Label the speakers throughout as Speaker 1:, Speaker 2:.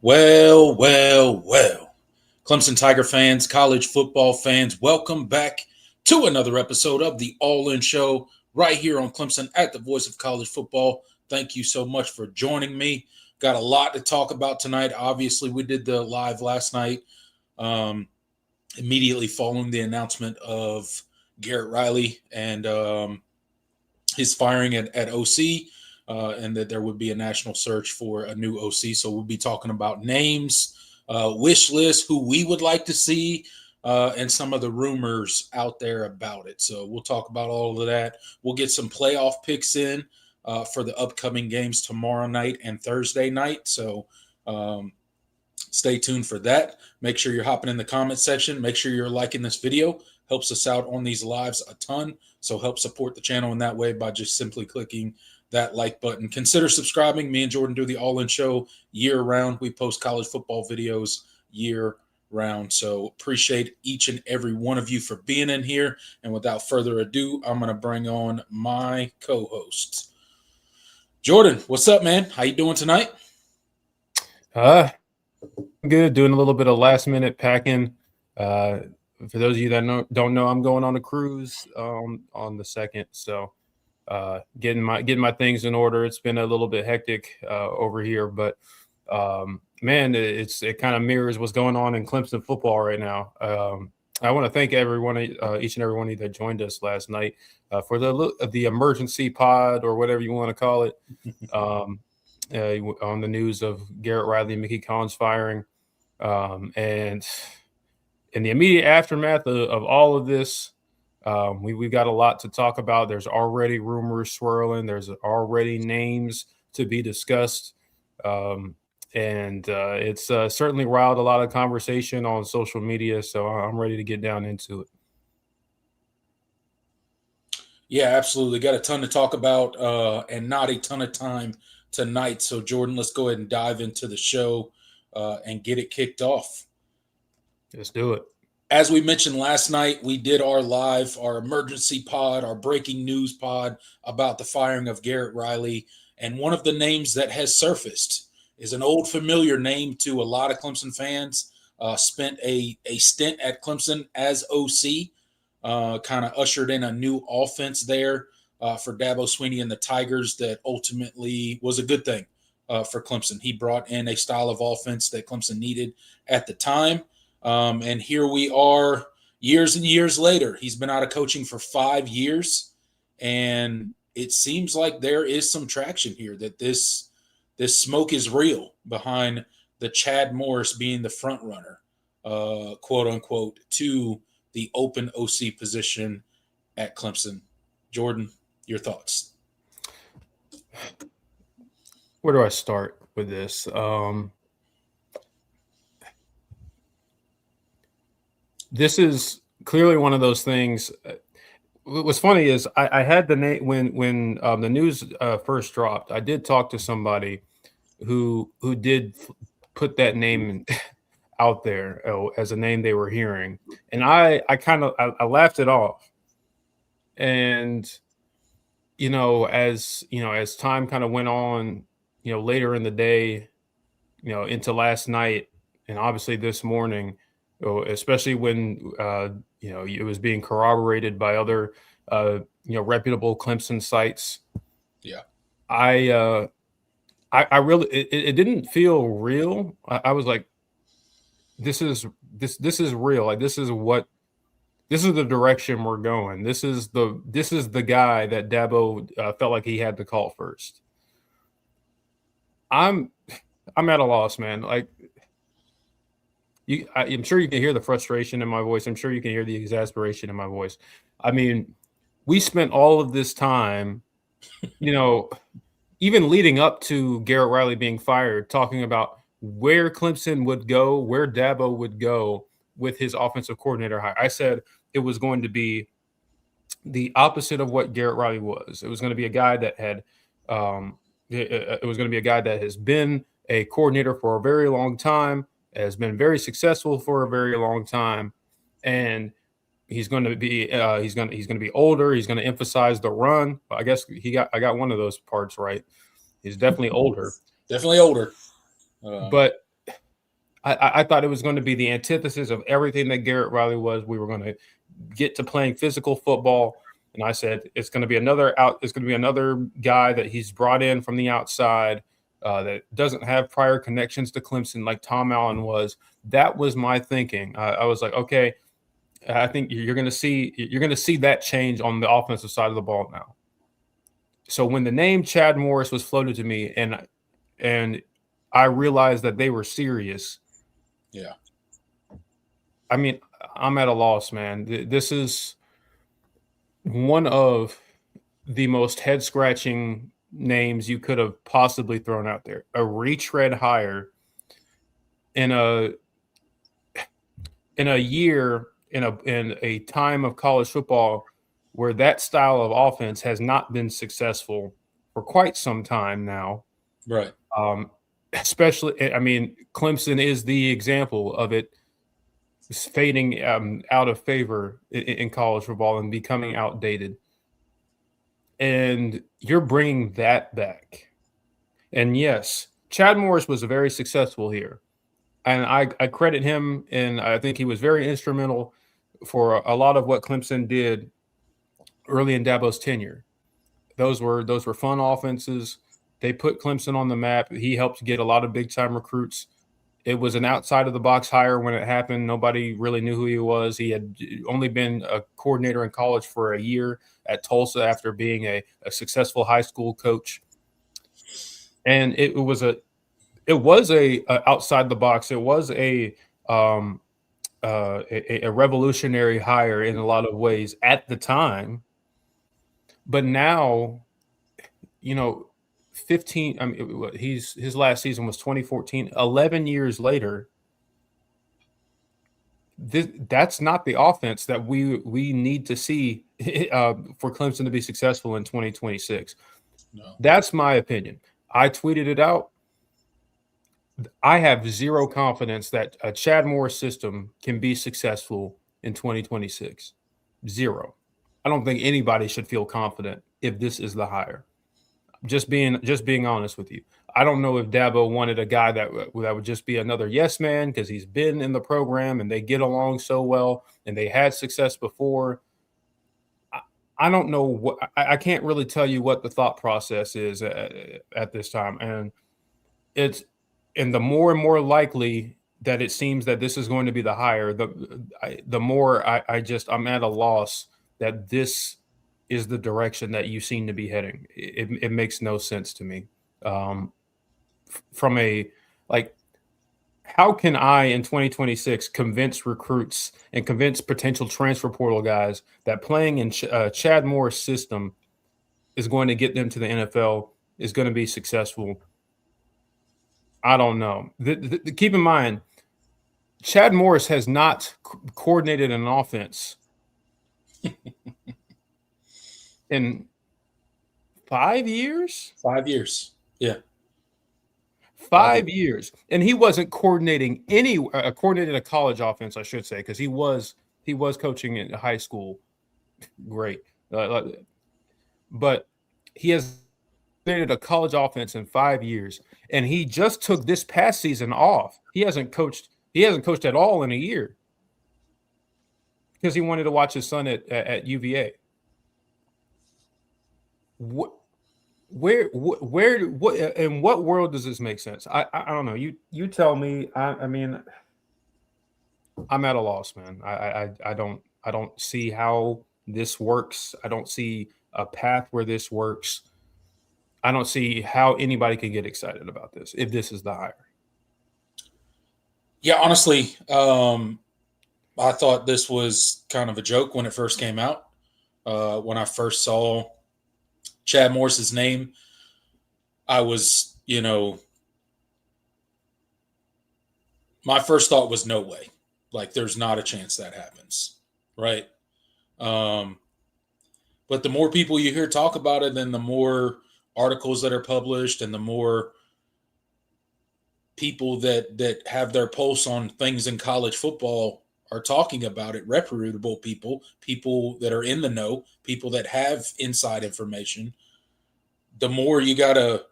Speaker 1: Well. Clemson Tiger fans, college football fans, welcome back to another episode of the All In Show right here on Clemson at the Voice of College Football. Thank you so much for joining me. Got a lot to talk about tonight. Obviously, we did the live last night, immediately following the announcement of Garrett Riley and his firing at OC. And that there would be a national search for a new OC. So we'll be talking about names, wish list, who we would like to see, and some of the rumors out there about it. So we'll talk about all of that. We'll get some playoff picks in for the upcoming games tomorrow night and Thursday night. So stay tuned for that. Make sure you're hopping in the comment section. Make sure you're liking this video. Helps us out on these lives a ton. So help support the channel in that way by just simply clicking that like button. Consider subscribing. Me and Jordan do the All In Show year round. We post college football videos year round. So appreciate each and every one of you for being in here. And without further ado, I'm going to bring on my co-host. Jordan, what's up, man? How you doing tonight?
Speaker 2: Good. Doing a little bit of last minute packing. For those of you that don't know, I'm going on a cruise on the 2nd. So getting my things in order. It's been a little bit hectic over here, but man, it kind of mirrors what's going on in Clemson football right now. I want to thank everyone, each and every one of you that joined us last night for the emergency pod or whatever you want to call it on the news of Garrett Riley and Mickey Collins firing, and in the immediate aftermath of all of this. We've got a lot to talk about. There's already rumors swirling. There's already names to be discussed. And it's certainly riled a lot of conversation on social media. So I'm ready to get down into it.
Speaker 1: Yeah, absolutely. Got a ton to talk about and not a ton of time tonight. So, Jordan, let's go ahead and dive into the show and get it kicked off.
Speaker 2: Let's do it.
Speaker 1: As we mentioned last night, we did our emergency pod, our breaking news pod about the firing of Garrett Riley. And one of the names that has surfaced is an old familiar name to a lot of Clemson fans. Spent a stint at Clemson as OC, kind of ushered in a new offense there for Dabo Swinney and the Tigers that ultimately was a good thing for Clemson. He brought in a style of offense that Clemson needed at the time. And here we are years and years later. He's been out of coaching for 5 years, and it seems like there is some traction here that this smoke is real behind the Chad Morris being the front runner, quote unquote, to the open OC position at Clemson. Jordan, your thoughts?
Speaker 2: Where do I start with this? This is clearly one of those things. What's funny is I had the name when the news first dropped. I did talk to somebody who did put that name out there as a name they were hearing, and I laughed it off. And as time kind of went on, later in the day, into last night, and obviously this morning. Especially when it was being corroborated by other reputable Clemson sites.
Speaker 1: Yeah,
Speaker 2: I really it didn't feel real. I was like, this is real. Like this is the direction we're going. This is the guy that Dabo felt like he had to call first. I'm at a loss, man. Like. I'm sure you can hear the frustration in my voice. I'm sure you can hear the exasperation in my voice. I mean, we spent all of this time, even leading up to Garrett Riley being fired, talking about where Clemson would go, where Dabo would go with his offensive coordinator hire. I said it was going to be the opposite of what Garrett Riley was. It was going to be a guy that had it was going to be a guy that has been a coordinator for a very long time, has been very successful for a very long time, and he's going to be he's going to be older. He's going to emphasize the run. I guess I got one of those parts right. He's definitely older.
Speaker 1: Definitely older.
Speaker 2: But I thought it was going to be the antithesis of everything that Garrett Riley was. We were going to get to playing physical football, and I said it's going to be another guy that he's brought in from the outside that doesn't have prior connections to Clemson like Tom Allen was. That was my thinking. I was like, okay, I think you're going to see that change on the offensive side of the ball now. So when the name Chad Morris was floated to me, and I realized that they were serious.
Speaker 1: Yeah.
Speaker 2: I mean, I'm at a loss, man. This is one of the most head-scratching names you could have possibly thrown out there. A retread hire in a year in a time of college football where that style of offense has not been successful for quite some time now.
Speaker 1: Right.
Speaker 2: Especially, I mean, Clemson is the example of it fading out of favor in college football and becoming outdated. And you're bringing that back. And yes, Chad Morris was very successful here. And I credit him, and I think he was very instrumental for a lot of what Clemson did early in Dabo's tenure. Those were fun offenses. They put Clemson on the map. He helped get a lot of big-time recruits. It was an outside-of-the-box hire when it happened. Nobody really knew who he was. He had only been a coordinator in college for a year at Tulsa after being a successful high school coach. And it was a outside the box. It was a revolutionary hire in a lot of ways at the time. But now, 15. I mean, his last season was 2014. 11 years later, that's not the offense that we need to see for Clemson to be successful in 2026.
Speaker 1: No.
Speaker 2: That's my opinion. I tweeted it out. I have zero confidence that a Chad Morris system can be successful in 2026. Zero. I don't think anybody should feel confident if this is the hire. Just being honest with you. I don't know if Dabo wanted a guy that would just be another yes man because he's been in the program and they get along so well and they had success before. I don't know what I can't really tell you what the thought process is at this time, and the more and more likely that it seems that this is going to be the hire, the more I'm at a loss that this is the direction that you seem to be heading. It makes no sense to me. From how can I in 2026 convince recruits and convince potential transfer portal guys that playing in Chad Moore's system is going to get them to the NFL, is going to be successful? I don't know. Keep in mind, Chad Morris has not coordinated an offense in 5 years?
Speaker 1: 5 years. Yeah.
Speaker 2: 5 years. And he wasn't coordinating coordinated a college offense, I should say, because he was coaching in high school. Great. But he has coordinated a college offense in 5 years. And he just took this past season off. He hasn't coached at all in a year because he wanted to watch his son at UVA. What in what world does this make sense? I don't know. You tell me. I mean, I'm at a loss, man. I don't see how this works. I don't see a path where this works. I don't see how anybody can get excited about this if this is the hire.
Speaker 1: Yeah, honestly, I thought this was kind of a joke when it first came out. When I first saw Chad Morris's name, I was, my first thought was no way. Like, there's not a chance that happens, right? But the more people you hear talk about it, then the more articles that are published and the more people that have their pulse on things in college football are talking about it, reputable people that are in the know, people that have inside information, the more you got to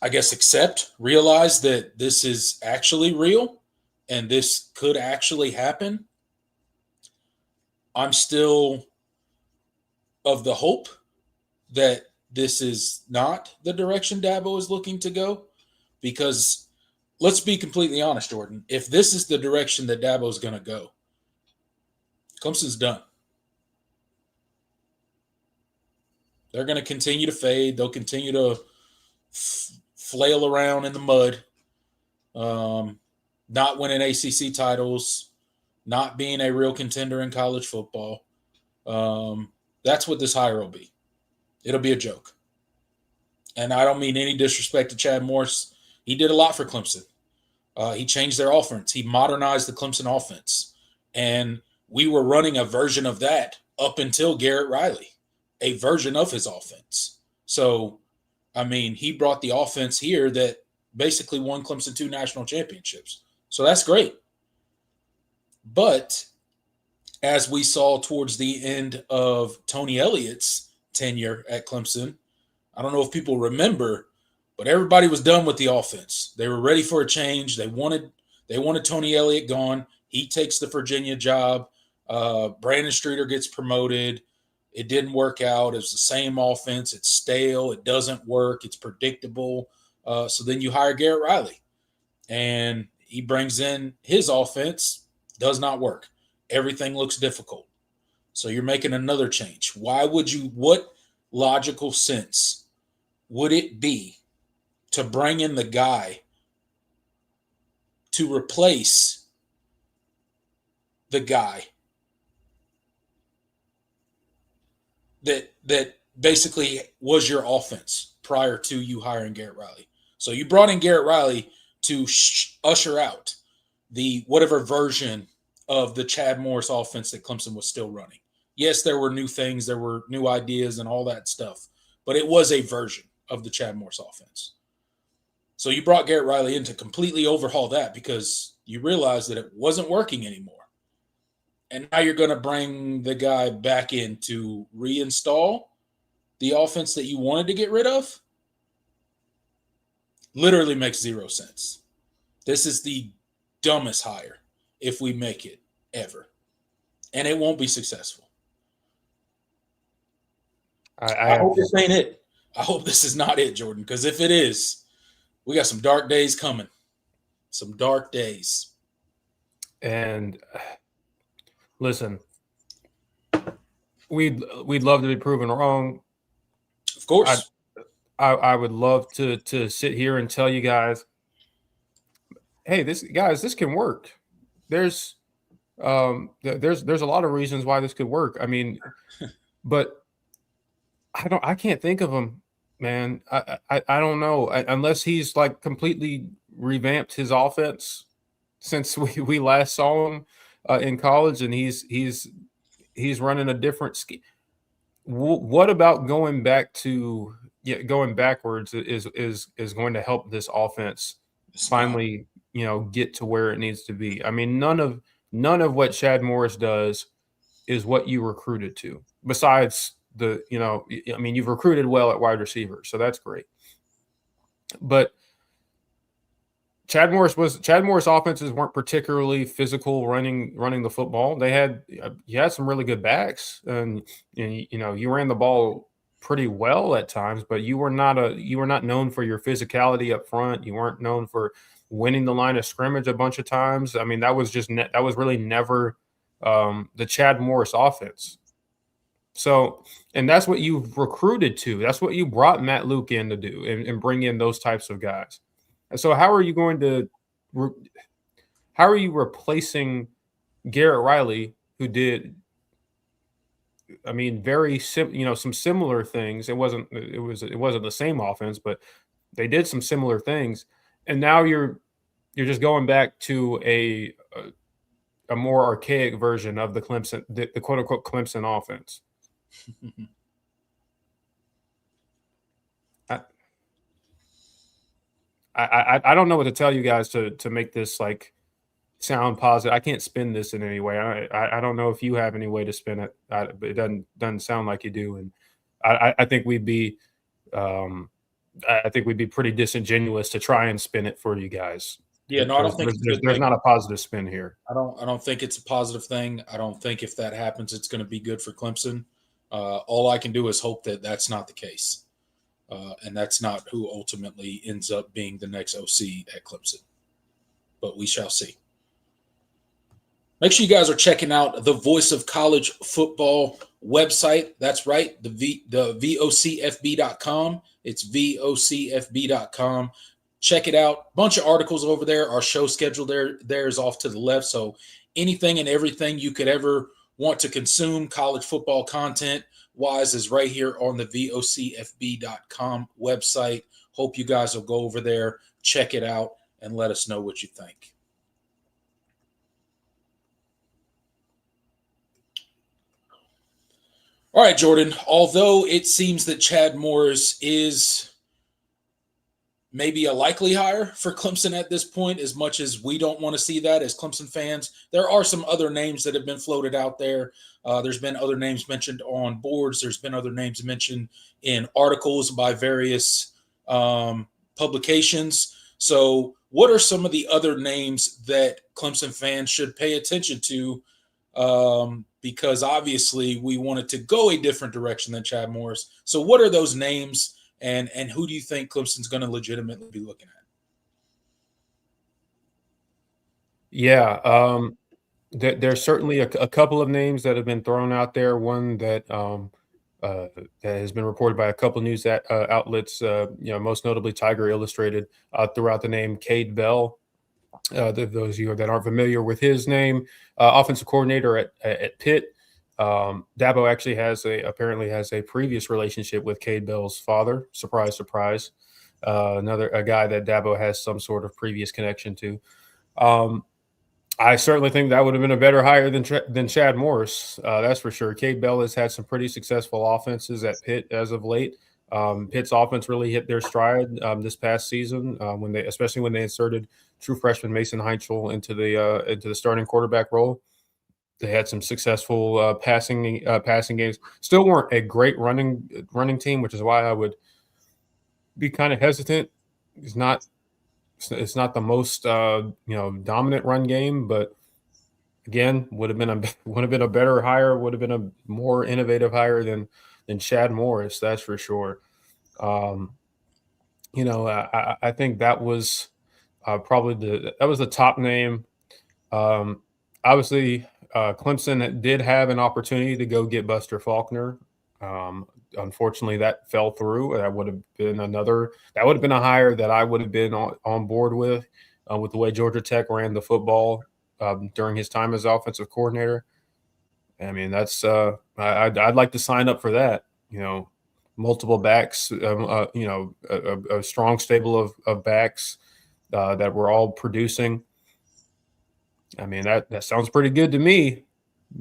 Speaker 1: I guess, realize that this is actually real and this could actually happen, I'm still of the hope that this is not the direction Dabo is looking to go. Because let's be completely honest, Jordan. If this is the direction that Dabo is going to go, Clemson's done. They're going to continue to fade. They'll continue to flail around in the mud, not winning ACC titles, not being a real contender in college football. That's what this hire will be. It'll be a joke. And I don't mean any disrespect to Chad Morris. He did a lot for Clemson. He changed their offense. He modernized the Clemson offense. And we were running a version of that up until Garrett Riley, a version of his offense. So, I mean, he brought the offense here that basically won Clemson 2 national championships. So that's great. But as we saw towards the end of Tony Elliott's tenure at Clemson, I don't know if people remember, but everybody was done with the offense. They were ready for a change. They wanted Tony Elliott gone. He takes the Virginia job. Brandon Streeter gets promoted. It didn't work out. It was the same offense. It's stale. It doesn't work. It's predictable. So then you hire Garrett Riley, and he brings in his offense. Does not work. Everything looks difficult. So you're making another change. Why would you? What logical sense would it be to bring in the guy to replace the guy that basically was your offense prior to you hiring Garrett Riley? So you brought in Garrett Riley to usher out the whatever version of the Chad Morris offense that Clemson was still running. Yes, there were new things, there were new ideas and all that stuff, but it was a version of the Chad Morris offense. So you brought Garrett Riley in to completely overhaul that because you realized that it wasn't working anymore. And now you're going to bring the guy back in to reinstall the offense that you wanted to get rid of? Literally makes zero sense. This is the dumbest hire if we make it ever. And it won't be successful. I hope this ain't it. I hope this is not it, Jordan, because if it is, we got some dark days coming. Some dark days.
Speaker 2: And listen, we'd love to be proven wrong.
Speaker 1: Of course.
Speaker 2: I would love to sit here and tell you guys, hey, this can work. There's a lot of reasons why this could work. I mean, but I can't think of them, man. I don't know unless he's like completely revamped his offense since we last saw him in college, and he's running a different scheme. What about going backwards is going to help this offense finally, get to where it needs to be. I mean, none of what Chad Morris does is what you recruited to. Besides you've recruited well at wide receiver, so that's great. But Chad Morris offenses weren't particularly physical running the football. You had some really good backs, and you ran the ball pretty well at times, but you were not known for your physicality up front. You weren't known for winning the line of scrimmage a bunch of times. I mean, that was really never the Chad Morris offense. So, and that's what you recruited to. That's what you brought Matt Luke in to do and bring in those types of guys. So how are you replacing Garrett Riley, who did, some similar things? It wasn't the same offense, but they did some similar things. And now you're just going back to a more archaic version of the Clemson, the quote unquote Clemson offense. I don't know what to tell you guys to make this like sound positive. I can't spin this in any way. I don't know if you have any way to spin it. But it doesn't sound like you do. And I think we'd be I think we'd be pretty disingenuous to try and spin it for you guys.
Speaker 1: Yeah, no, I don't think it's a good
Speaker 2: There's
Speaker 1: thing.
Speaker 2: not a positive spin here.
Speaker 1: I don't think it's a positive thing. I don't think if that happens, it's going to be good for Clemson. All I can do is hope that that's not the case, and that's not who ultimately ends up being the next OC at Clemson. But we shall see. Make sure you guys are checking out the Voice of College Football website. That's right, the vocfb.com. It's vocfb.com. Check it out. Bunch of articles over there. Our show schedule there is off to the left. So anything and everything you could ever want to consume college football content wise is right here on the vocfb.com website. Hope you guys will go over there, check it out, and let us know what you think. All right, Jordan, although it seems that Chad Morris is maybe a likely hire for Clemson at this point, as much as we don't want to see that as Clemson fans, there are some other names that have been floated out there. There's been other names mentioned on boards. There's been other names mentioned in articles by various publications. So what are some of the other names that Clemson fans should pay attention to? Because obviously we wanted to go a different direction than Chad Morris. So what are those names, and who do you think Clemson's going to legitimately be looking at?
Speaker 2: Yeah, there's certainly a couple of names that have been thrown out there. One that that has been reported by a couple of news outlets, most notably Tiger Illustrated, throughout the name Cade Bell. Those of you that aren't familiar with his name, offensive coordinator at Pitt. Dabo actually apparently has a previous relationship with Cade Bell's father. Surprise, surprise. A guy that Dabo has some sort of previous connection to. I certainly think that would have been a better hire than Chad Morris. That's for sure. Cade Bell has had some pretty successful offenses at Pitt as of late. Pitt's offense really hit their stride this past season especially when they inserted true freshman Mason Heinchel into the starting quarterback role. They had some successful passing games. Still weren't a great running team, which is why I would be kind of hesitant. It's not the most dominant run game, but again, would have been a better hire. Would have been a more innovative hire than Chad Morris. That's for sure. I think that was probably the top name. Obviously, Clemson did have an opportunity to go get Buster Faulkner. Unfortunately, that fell through. That would have been a hire that I would have been on board with the way Georgia Tech ran the football during his time as offensive coordinator. I mean, that's I'd like to sign up for that. Multiple backs, a strong stable of backs that were all producing. I mean, that sounds pretty good to me.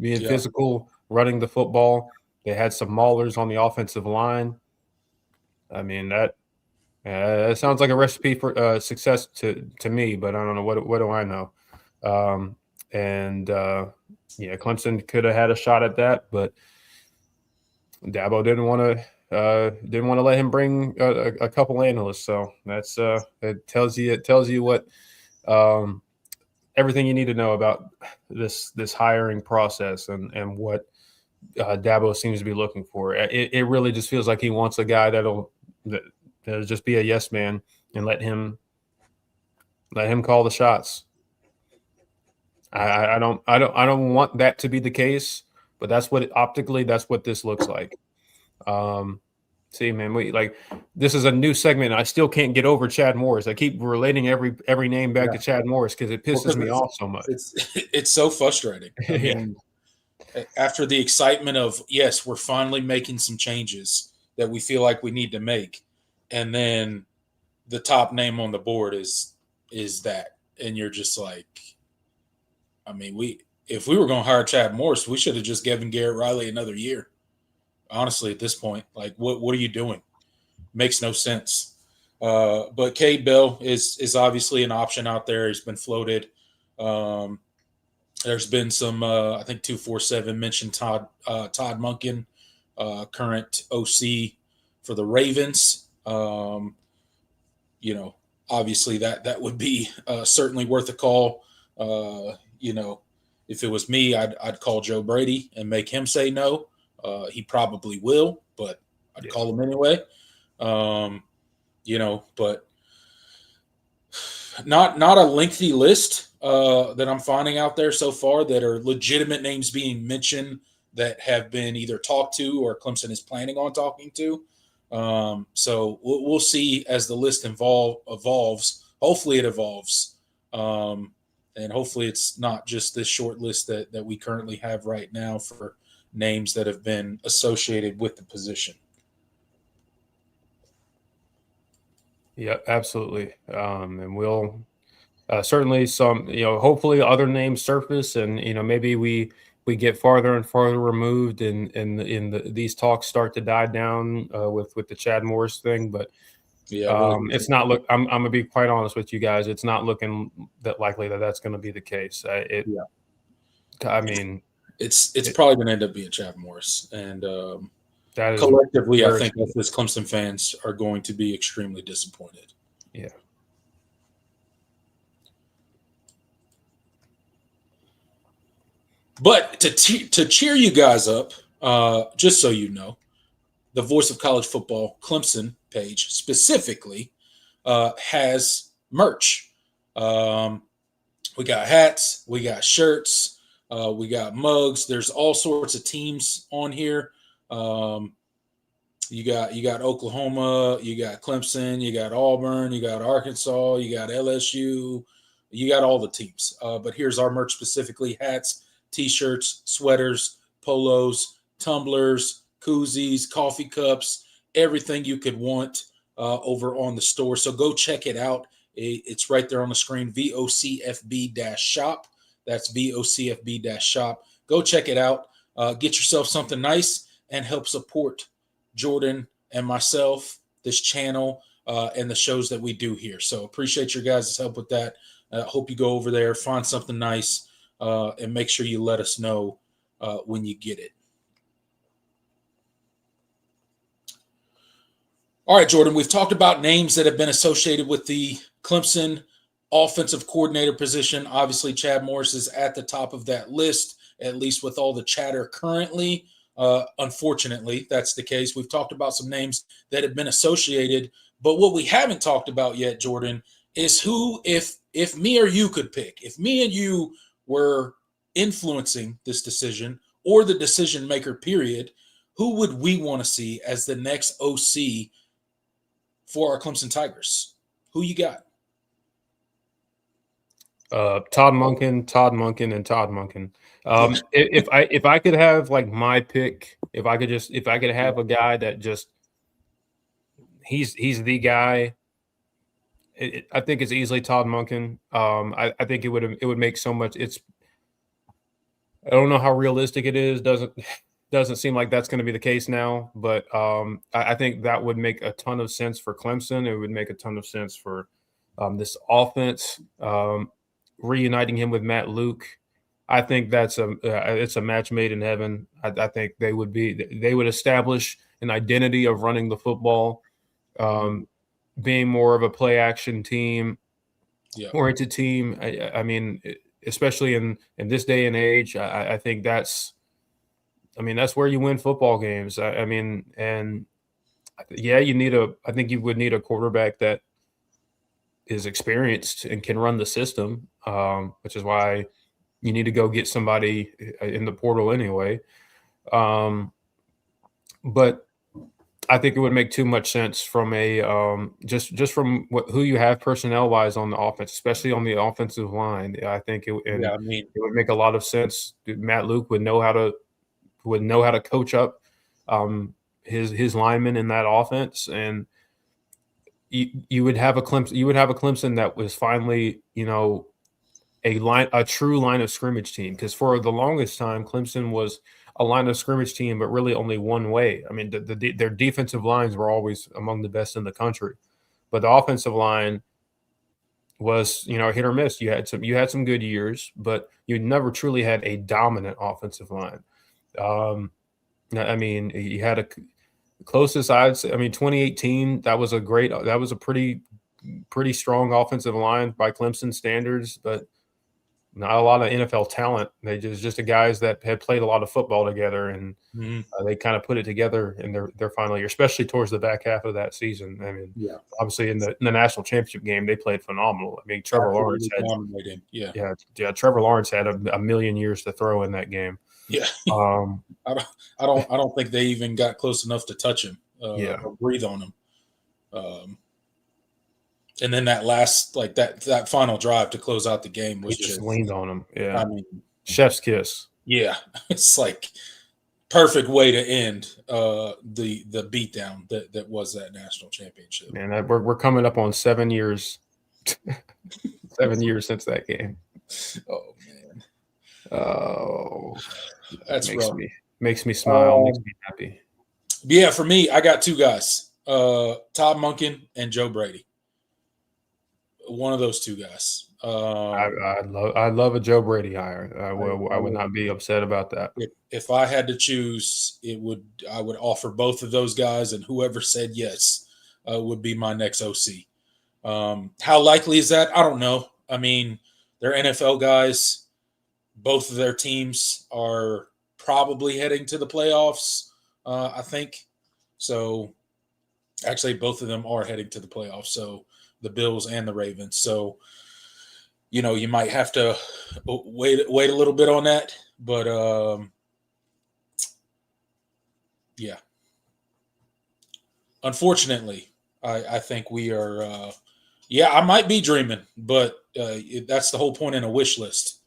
Speaker 2: Being physical, running the football. They had some maulers on the offensive line. I mean, that sounds like a recipe for success to me, but I don't know. What do I know? Clemson could have had a shot at that, but Dabo didn't want to let him bring a couple analysts. So that's it tells you what everything you need to know about this hiring process and what Dabo seems to be looking for. It really just feels like he wants a guy that'll just be a yes man and let him call the shots. I don't want that to be the case, but that's what this looks like. See, man, this is a new segment. And I still can't get over Chad Morris. I keep relating every name back to Chad Morris because it pisses me off so much.
Speaker 1: It's so frustrating. I mean, after the excitement of, yes, we're finally making some changes that we feel like we need to make, and then the top name on the board is that, and you're just like, I mean, if we were going to hire Chad Morris, we should have just given Garrett Riley another year. Honestly, at this point, like, what are you doing? Makes no sense. But Cade Bell is obviously an option out there. He's been floated. There's been some, I think 247 mentioned Todd Monken, current OC for the Ravens. obviously that would be certainly worth a call. If it was me, I'd call Joe Brady and make him say no. He probably will, but I'd call him anyway. But not a lengthy list that I'm finding out there so far that are legitimate names being mentioned that have been either talked to or Clemson is planning on talking to. So we'll see as the list evolves. Hopefully it evolves. And hopefully it's not just this short list that we currently have right now for names that have been associated with the position.
Speaker 2: Yeah, absolutely. And we'll certainly hopefully other names surface, and maybe we get farther and farther removed, and these talks start to die down with the Chad Morris thing. But it's not look. I'm gonna be quite honest with you guys. It's not looking that likely that's going to be the case. I mean,
Speaker 1: it's probably going to end up being Chad Morris, and
Speaker 2: that is
Speaker 1: collectively, I think that this Clemson fans are going to be extremely disappointed.
Speaker 2: Yeah.
Speaker 1: But to cheer you guys up, just so you know, the Voice of College Football Clemson page specifically has merch. We got hats, we got shirts, we got mugs. There's all sorts of teams on here. You got Oklahoma, you got Clemson, you got Auburn, you got Arkansas, you got LSU, you got all the teams. But here's our merch specifically: hats, T-shirts, sweaters, polos, tumblers, koozies, coffee cups, everything you could want over on the store. So go check it out. It's right there on the screen, VOCFB-shop. That's VOCFB-shop. Go check it out. Get yourself something nice and help support Jordan and myself, this channel, and the shows that we do here. So appreciate your guys' help with that. Hope you go over there, find something nice, and make sure you let us know when you get it. All right, Jordan, we've talked about names that have been associated with the Clemson offensive coordinator position. Obviously, Chad Morris is at the top of that list, at least with all the chatter currently. Unfortunately, that's the case. We've talked about some names that have been associated, but what we haven't talked about yet, Jordan, is who, if me or you could pick, if me and you were influencing this decision or the decision maker, period, who would we want to see as the next OC for our Clemson Tigers? Who you got?
Speaker 2: Todd Monken, and Todd Monken. If I could have like my pick, if I could have a guy that just he's the guy, I think it's easily Todd Monken. I think it would make so much. I don't know how realistic it is. Doesn't seem like that's going to be the case now, but I think that would make a ton of sense for Clemson. It would make a ton of sense for this offense. Reuniting him with Matt Luke, I think it's a match made in heaven. I think they would establish an identity of running the football, being more of a play action team, oriented team. I mean, especially in this day and age, I think that's where you win football games. I think you would need a quarterback that is experienced and can run the system, which is why you need to go get somebody in the portal anyway. But I think it would make too much sense from a just from who you have personnel wise on the offense, especially on the offensive line. I think it would make a lot of sense. Matt Luke would know how to coach up his linemen in that offense, and you would have a Clemson that was finally, a true line of scrimmage team. Because for the longest time, Clemson was a line of scrimmage team, but really only one way. I mean, their defensive lines were always among the best in the country, but the offensive line was, hit or miss. You had some good years, but you never truly had a dominant offensive line. You had closest odds. 2018, that was a pretty pretty strong offensive line by Clemson standards, but not a lot of NFL talent. They just the guys that had played a lot of football together, and they kind of put it together in their final year, especially towards the back half of that season. I mean,
Speaker 1: Yeah.
Speaker 2: obviously in the national championship game, they played phenomenal. I mean, Trevor Lawrence had
Speaker 1: dominating. Yeah.
Speaker 2: Trevor Lawrence had a million years to throw in that game.
Speaker 1: Yeah. I don't think they even got close enough to touch him or breathe on him. And then that last, like that final drive to close out the game was
Speaker 2: just leaned on him. Yeah.
Speaker 1: I mean,
Speaker 2: chef's kiss.
Speaker 1: Yeah. It's like perfect way to end the beatdown that was that national championship.
Speaker 2: Man, we're coming up on 7 years. 7 years since that game.
Speaker 1: Oh man.
Speaker 2: Oh,
Speaker 1: that's
Speaker 2: makes me smile, makes me happy.
Speaker 1: Yeah, for me, I got two guys, Todd Monken and Joe Brady. One of those two guys.
Speaker 2: I love a Joe Brady hire. I would not be upset about that.
Speaker 1: If I had to choose, I would offer both of those guys, and whoever said yes would be my next OC. How likely is that? I don't know. I mean, they're NFL guys. Both of their teams are probably heading to the playoffs, I think. So, actually, both of them are heading to the playoffs. So, the Bills and the Ravens. So, you might have to wait a little bit on that. But, yeah. Unfortunately, I think we are I might be dreaming, but that's the whole point in a wish list.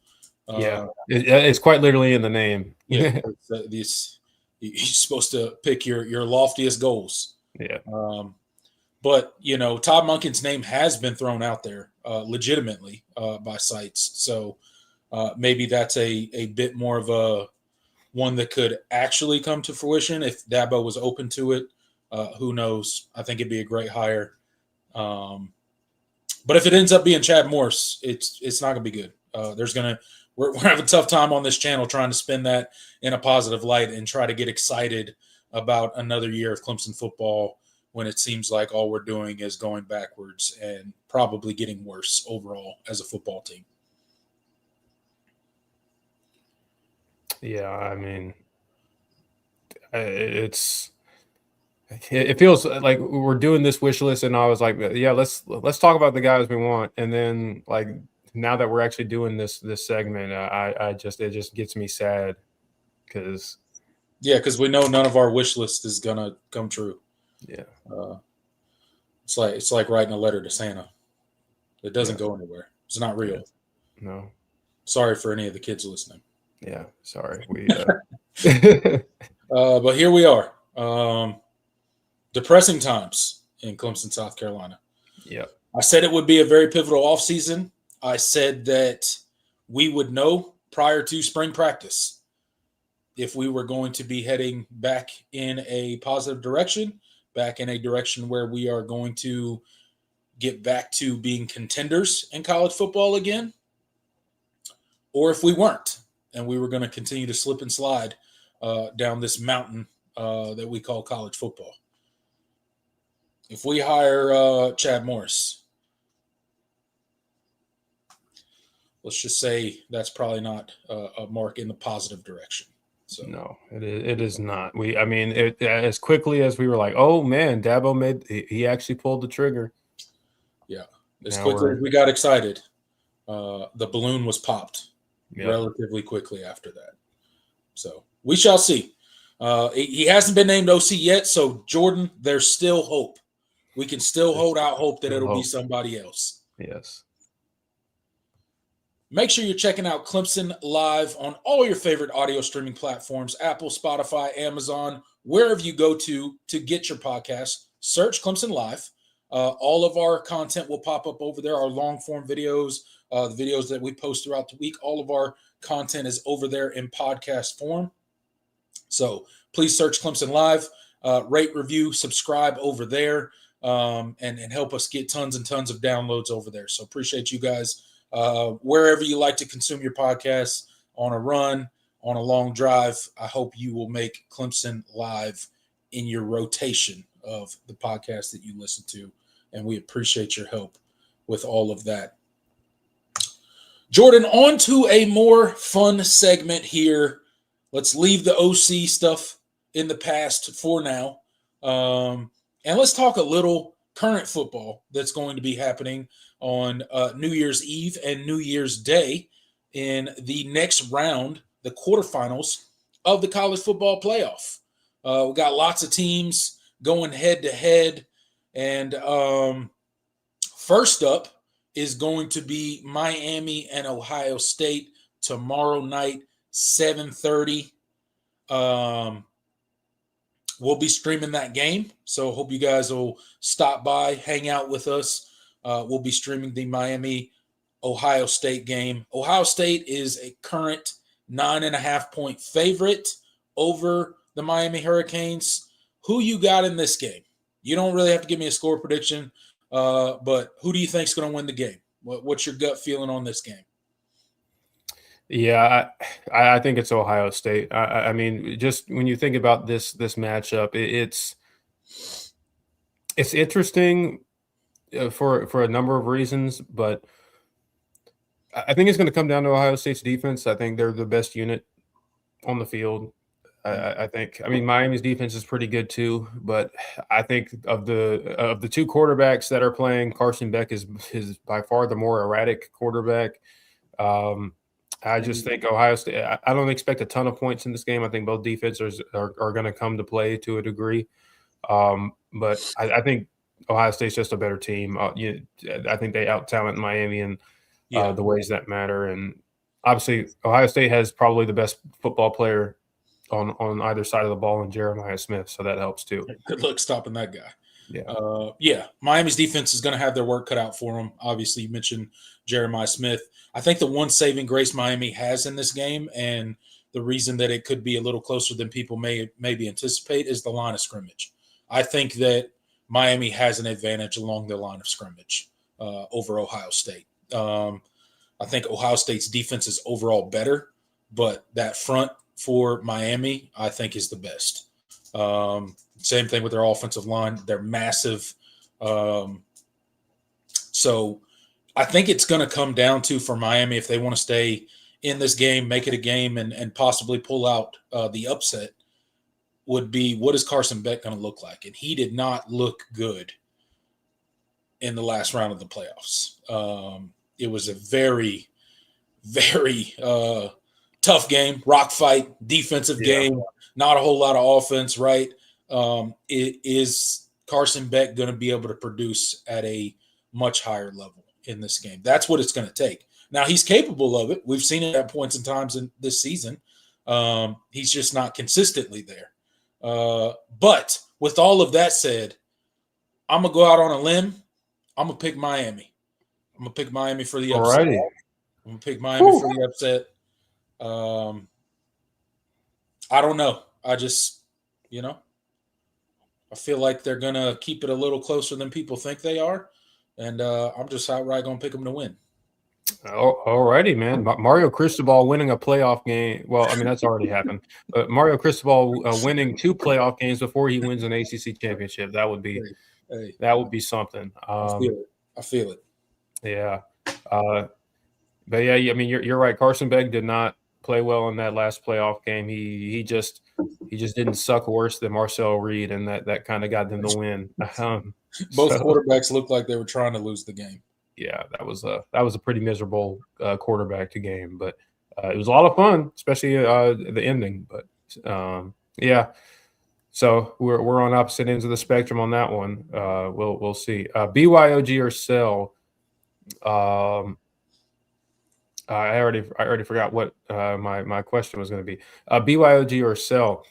Speaker 2: It's quite literally in the name.
Speaker 1: Yeah, you're supposed to pick your loftiest goals.
Speaker 2: Yeah.
Speaker 1: But Todd Monken's name has been thrown out there legitimately by sites, so maybe that's a bit more of a one that could actually come to fruition if Dabo was open to it. Who knows? I think it'd be a great hire. But if it ends up being Chad Morris, it's not gonna be good. We're having a tough time on this channel trying to spin that in a positive light and try to get excited about another year of Clemson football when it seems like all we're doing is going backwards and probably getting worse overall as a football team.
Speaker 2: Yeah, I mean, it feels like we're doing this wish list, and I was like, yeah, let's talk about the guys we want, and then like now that we're actually doing this segment, it just gets me sad because
Speaker 1: we know none of our wish list is gonna come true.
Speaker 2: Yeah,
Speaker 1: it's like writing a letter to Santa. It doesn't go anywhere. It's not real.
Speaker 2: No.
Speaker 1: Sorry for any of the kids listening.
Speaker 2: Yeah, sorry. We
Speaker 1: but here we are. Depressing times in Clemson, South Carolina.
Speaker 2: Yeah.
Speaker 1: I said it would be a very pivotal offseason. I said that we would know prior to spring practice if we were going to be heading back in a positive direction, back in a direction where we are going to get back to being contenders in college football again, or if we weren't and we were going to continue to slip and slide down this mountain that we call college football. If we hire Chad Morris, let's just say that's probably not a mark in the positive direction. So
Speaker 2: no, it is not. As quickly as we were like, oh man, Dabo he actually pulled the trigger.
Speaker 1: Yeah, as quickly as we got excited, the balloon was popped relatively quickly after that. So we shall see. He hasn't been named OC yet, so Jordan, there's still hope. We can still hold out hope that it'll be somebody else.
Speaker 2: Yes.
Speaker 1: Make sure you're checking out Clemson Live on all your favorite audio streaming platforms, Apple, Spotify, Amazon, wherever you go to get your podcast. Search Clemson Live. All of our content will pop up over there, our long-form videos, the videos that we post throughout the week. All of our content is over there in podcast form. So please search Clemson Live, rate, review, subscribe over there, and help us get tons and tons of downloads over there. So appreciate you guys. Wherever you like to consume your podcasts, on a run, on a long drive, I hope you will make Clemson Live in your rotation of the podcast that you listen to, and we appreciate your help. with all of that. Jordan, on to a more fun segment here. Let's leave the OC stuff in the past for now. And let's talk a little current football that's going to be happening on New Year's Eve and New Year's Day in the next round, the quarterfinals of the college football playoff. We've got lots of teams going head to head. And first up is going to be Miami and Ohio State tomorrow night, 7:30. We'll be streaming that game, so hope you guys will stop by, hang out with us. We'll be streaming the Miami-Ohio State game. Ohio State is a current 9.5-point favorite over the Miami Hurricanes. Who you got in this game? You don't really have to give me a score prediction, but who do you think is going to win the game? What's your gut feeling on this game?
Speaker 2: Yeah, I think it's Ohio State. I mean, just when you think about this matchup, it's interesting for a number of reasons, but I think it's going to come down to Ohio State's defense. I think they're the best unit on the field. I think. I mean, Miami's defense is pretty good too, but I think of the two quarterbacks that are playing, Carson Beck is by far the more erratic quarterback. I just think Ohio State. I don't expect a ton of points in this game. I think both defenses are going to come to play to a degree, but I think Ohio State's just a better team. I think they out-talent Miami in the ways that matter, and obviously Ohio State has probably the best football player on either side of the ball in Jeremiah Smith, so that helps too.
Speaker 1: Good luck stopping that guy. Miami's defense is going to have their work cut out for them. Obviously, you mentioned Jeremiah Smith. I think the one saving grace Miami has in this game, and the reason that it could be a little closer than people maybe anticipate, is the line of scrimmage. I think that Miami has an advantage along the line of scrimmage over Ohio State. I think Ohio State's defense is overall better, but that front for Miami, I think, is the best. Same thing with their offensive line. They're massive. So I think it's going to come down to, for Miami, if they want to stay in this game, make it a game, and possibly pull out the upset, would be, what is Carson Beck going to look like? And he did not look good in the last round of the playoffs. It was a very, very tough game, rock fight, defensive game, not a whole lot of offense, right? Is Carson Beck going to be able to produce at a much higher level in this game? That's what it's going to take. Now, he's capable of it. We've seen it at points and times in this season. He's just not consistently there. But with all of that said, I'm going to go out on a limb. I'm going to pick Miami. I'm going to pick Miami for the upset.
Speaker 2: Alrighty.
Speaker 1: I'm going to pick Miami for the upset. I don't know. I just, I feel like they're going to keep it a little closer than people think they are. And I'm just outright going to pick them to win.
Speaker 2: Oh, alrighty, man. Mario Cristobal winning a playoff game. Well, I mean, that's already happened. But Mario Cristobal winning 2 playoff games before he wins an ACC championship. That would be something.
Speaker 1: I feel it.
Speaker 2: Yeah. But yeah, I mean, you're right. Carson Beck did not play well in that last playoff game. He just didn't suck worse than Marcel Reed, and that kind of got them the win.
Speaker 1: Both quarterbacks looked like they were trying to lose the game.
Speaker 2: Yeah, that was a pretty miserable quarterback to game, but it was a lot of fun, especially the ending. But yeah, so we're on opposite ends of the spectrum on that one. We'll see. BYOG or sell. I already forgot what my question was going to be. BYOG or sell.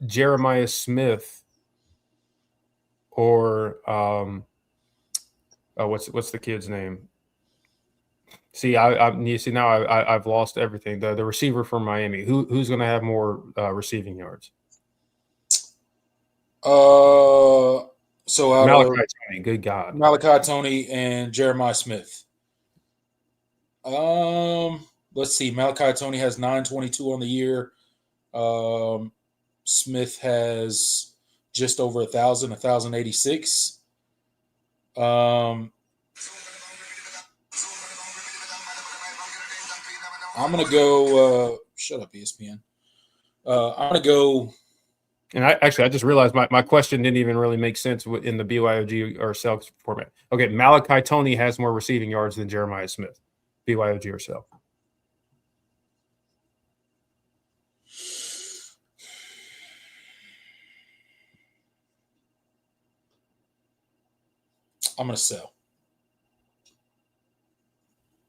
Speaker 2: Jeremiah Smith or what's the kid's name? See, I've lost everything. The receiver from Miami. Who's going to have more receiving yards?
Speaker 1: So
Speaker 2: Malachi Tony. Good God.
Speaker 1: Malachi Tony and Jeremiah Smith. Let's see. Malachi Tony has 922 on the year. Smith has just over 1,086. I'm gonna go. Shut up, ESPN. I'm gonna go.
Speaker 2: And I just realized my question didn't even really make sense in the BYOG or Cell format. Okay, Malachi Tony has more receiving yards than Jeremiah Smith, BYOG or Cell.
Speaker 1: I'm gonna sell.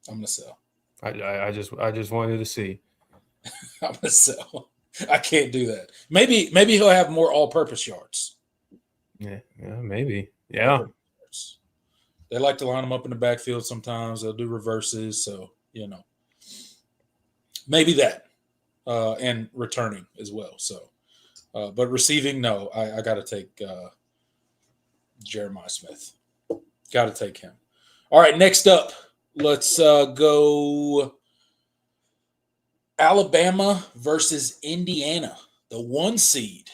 Speaker 1: I'm gonna sell.
Speaker 2: I just wanted to see.
Speaker 1: I'm gonna sell. I can't do that. Maybe he'll have more all-purpose yards.
Speaker 2: Yeah, maybe. Yeah.
Speaker 1: They like to line them up in the backfield sometimes. They'll do reverses, so maybe that, and returning as well. So, but receiving, no, I got to take Jeremiah Smith. Got to take him. All right, next up, let's go Alabama versus Indiana, the 1 seed.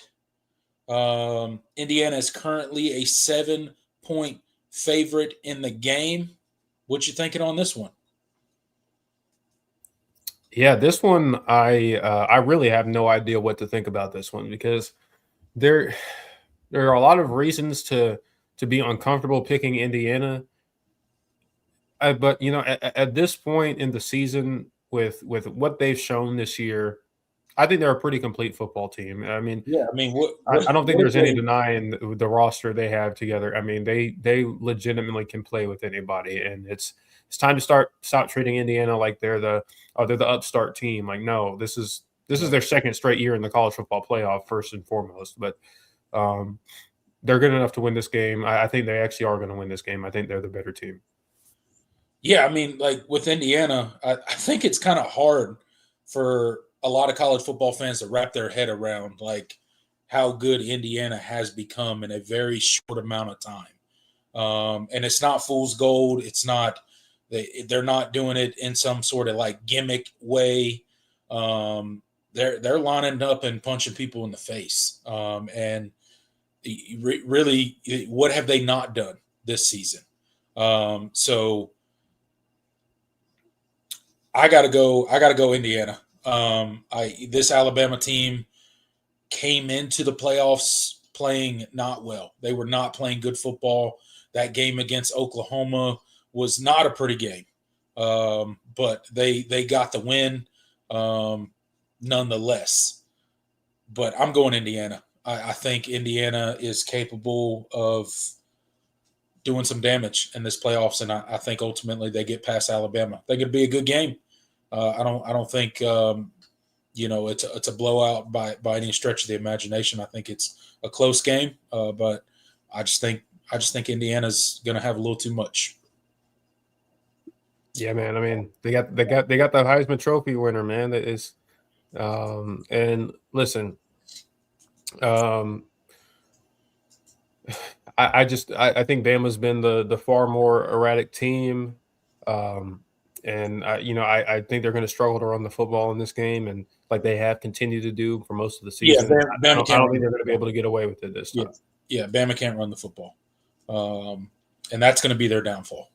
Speaker 1: Indiana is currently a 7-point favorite in the game. What you thinking on this one?
Speaker 2: Yeah, this one I really have no idea what to think about this one because there are a lot of reasons to be uncomfortable picking Indiana. But at this point in the season, with what they've shown this year, I think they're a pretty complete football team. I mean, I don't think there's any denying the roster they have together. I mean, they legitimately can play with anybody, and it's time to stop treating Indiana like they're the upstart team. Like, no, this is their second straight year in the college football playoff, first and foremost. But they're good enough to win this game. I think they actually are going to win this game. I think they're the better team.
Speaker 1: Yeah, I mean, like with Indiana, I think it's kind of hard for a lot of college football fans to wrap their head around like how good Indiana has become in a very short amount of time. And it's not fool's gold. It's not they're not doing it in some sort of like gimmick way. They're lining up and punching people in the face. And really, what have they not done this season? So I gotta go Indiana. This Alabama team came into the playoffs playing not well. They were not playing good football. That game against Oklahoma was not a pretty game, but they got the win nonetheless. But I'm going Indiana. I think Indiana is capable of doing some damage in this playoffs, and I think ultimately they get past Alabama. I think it'd be a good game. I don't think it's a blowout by any stretch of the imagination. I think it's a close game, but I just think Indiana's going to have a little too much.
Speaker 2: Yeah, man. I mean, they got the Heisman Trophy winner, man. That is, and listen, I think Bama's been the far more erratic team. And I think they're going to struggle to run the football in this game, and like they have continued to do for most of the season.
Speaker 1: Yeah,
Speaker 2: I don't think they're going to be able to get away with it this time.
Speaker 1: Yeah, Bama can't run the football, and that's going to be their downfall.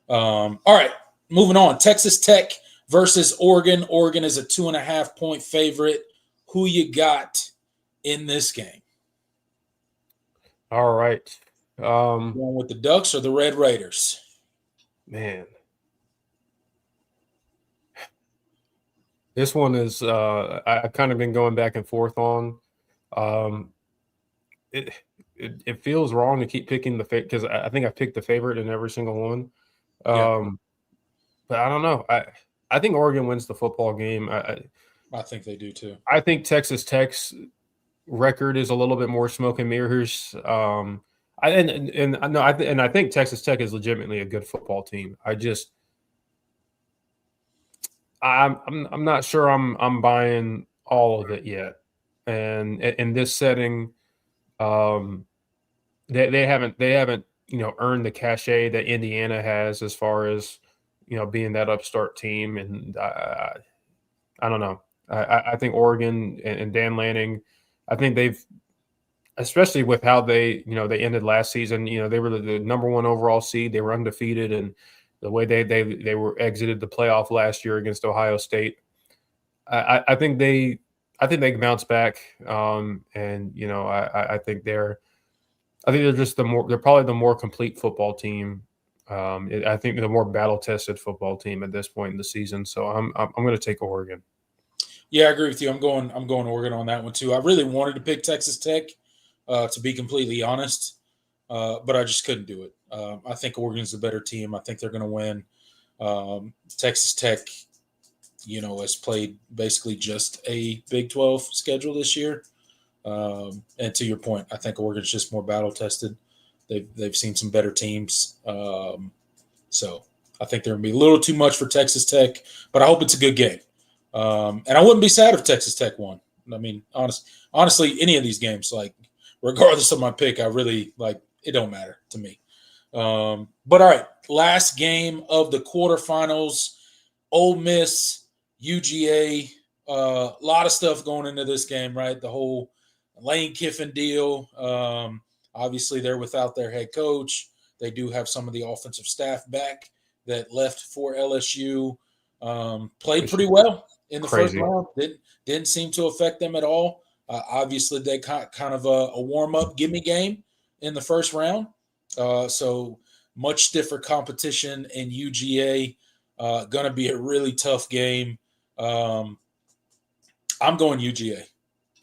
Speaker 1: All right, moving on. Texas Tech versus Oregon. Oregon is a 2.5-point favorite. Who you got in this game?
Speaker 2: All right.
Speaker 1: Going with the Ducks or the Red Raiders?
Speaker 2: Man. This one is I've kind of been going back and forth on. It feels wrong to keep picking the favorite because I think I picked the favorite in every single one. But I don't know. I think Oregon wins the football game.
Speaker 1: I think they do too.
Speaker 2: I think Texas Tech's record is a little bit more smoke and mirrors. I think Texas Tech is legitimately a good football team. I'm not sure I'm buying all of it yet. And in this setting, they haven't earned the cachet that Indiana has as far as being that upstart team. And I don't know. I think Oregon and Dan Lanning, I think especially with how they ended last season. They were the number one overall seed. They were undefeated, and the way they were exited the playoff last year against Ohio State, I think they can bounce back. And I think they're just they're probably the more complete football team. I think the more battle tested football team at this point in the season. So I'm going to take Oregon.
Speaker 1: Yeah, I agree with you. I'm going Oregon on that one too. I really wanted to pick Texas Tech, to be completely honest, but I just couldn't do it. I think Oregon's the better team. I think they're going to win. Texas Tech, has played basically just a Big 12 schedule this year. And to your point, I think Oregon's just more battle tested. They've seen some better teams. So I think there would be a little too much for Texas Tech, but I hope it's a good game. And I wouldn't be sad if Texas Tech won. I mean, honestly, any of these games, like regardless of my pick, I really it don't matter to me. But all right, last game of the quarterfinals, Ole Miss, UGA. A lot of stuff going into this game, right? The whole Lane Kiffin deal. Obviously, they're without their head coach. They do have some of the offensive staff back that left for LSU. Played pretty well in the first round. Didn't seem to affect them at all. Obviously, they kind of a warm-up gimme game in the first round. So much stiffer competition in UGA. Going to be a really tough game. I'm going UGA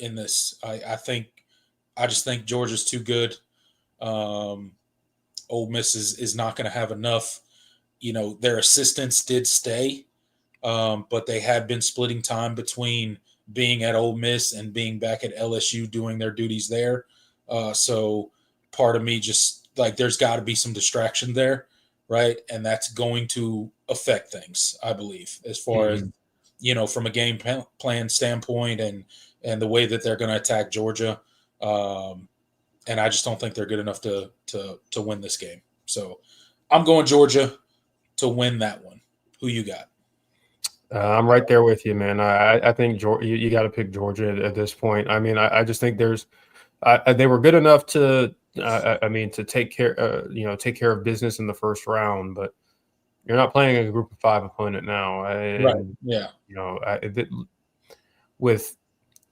Speaker 1: in this. I just think Georgia's too good. Ole Miss is not going to have enough. Their assistants did stay, but they have been splitting time between being at Ole Miss and being back at LSU doing their duties there. So part of me just there's got to be some distraction there, right? And that's going to affect things, I believe, as far as from a game plan standpoint and the way that they're going to attack Georgia. And I just don't think they're good enough to win this game. So I'm going Georgia to win that one. Who you got?
Speaker 2: I'm right there with you, man. I think you got to pick Georgia at this point. I mean, I just think they were good enough to to take care of business in the first round, but you're not playing a group of 5 opponent now.
Speaker 1: Right. Yeah.
Speaker 2: With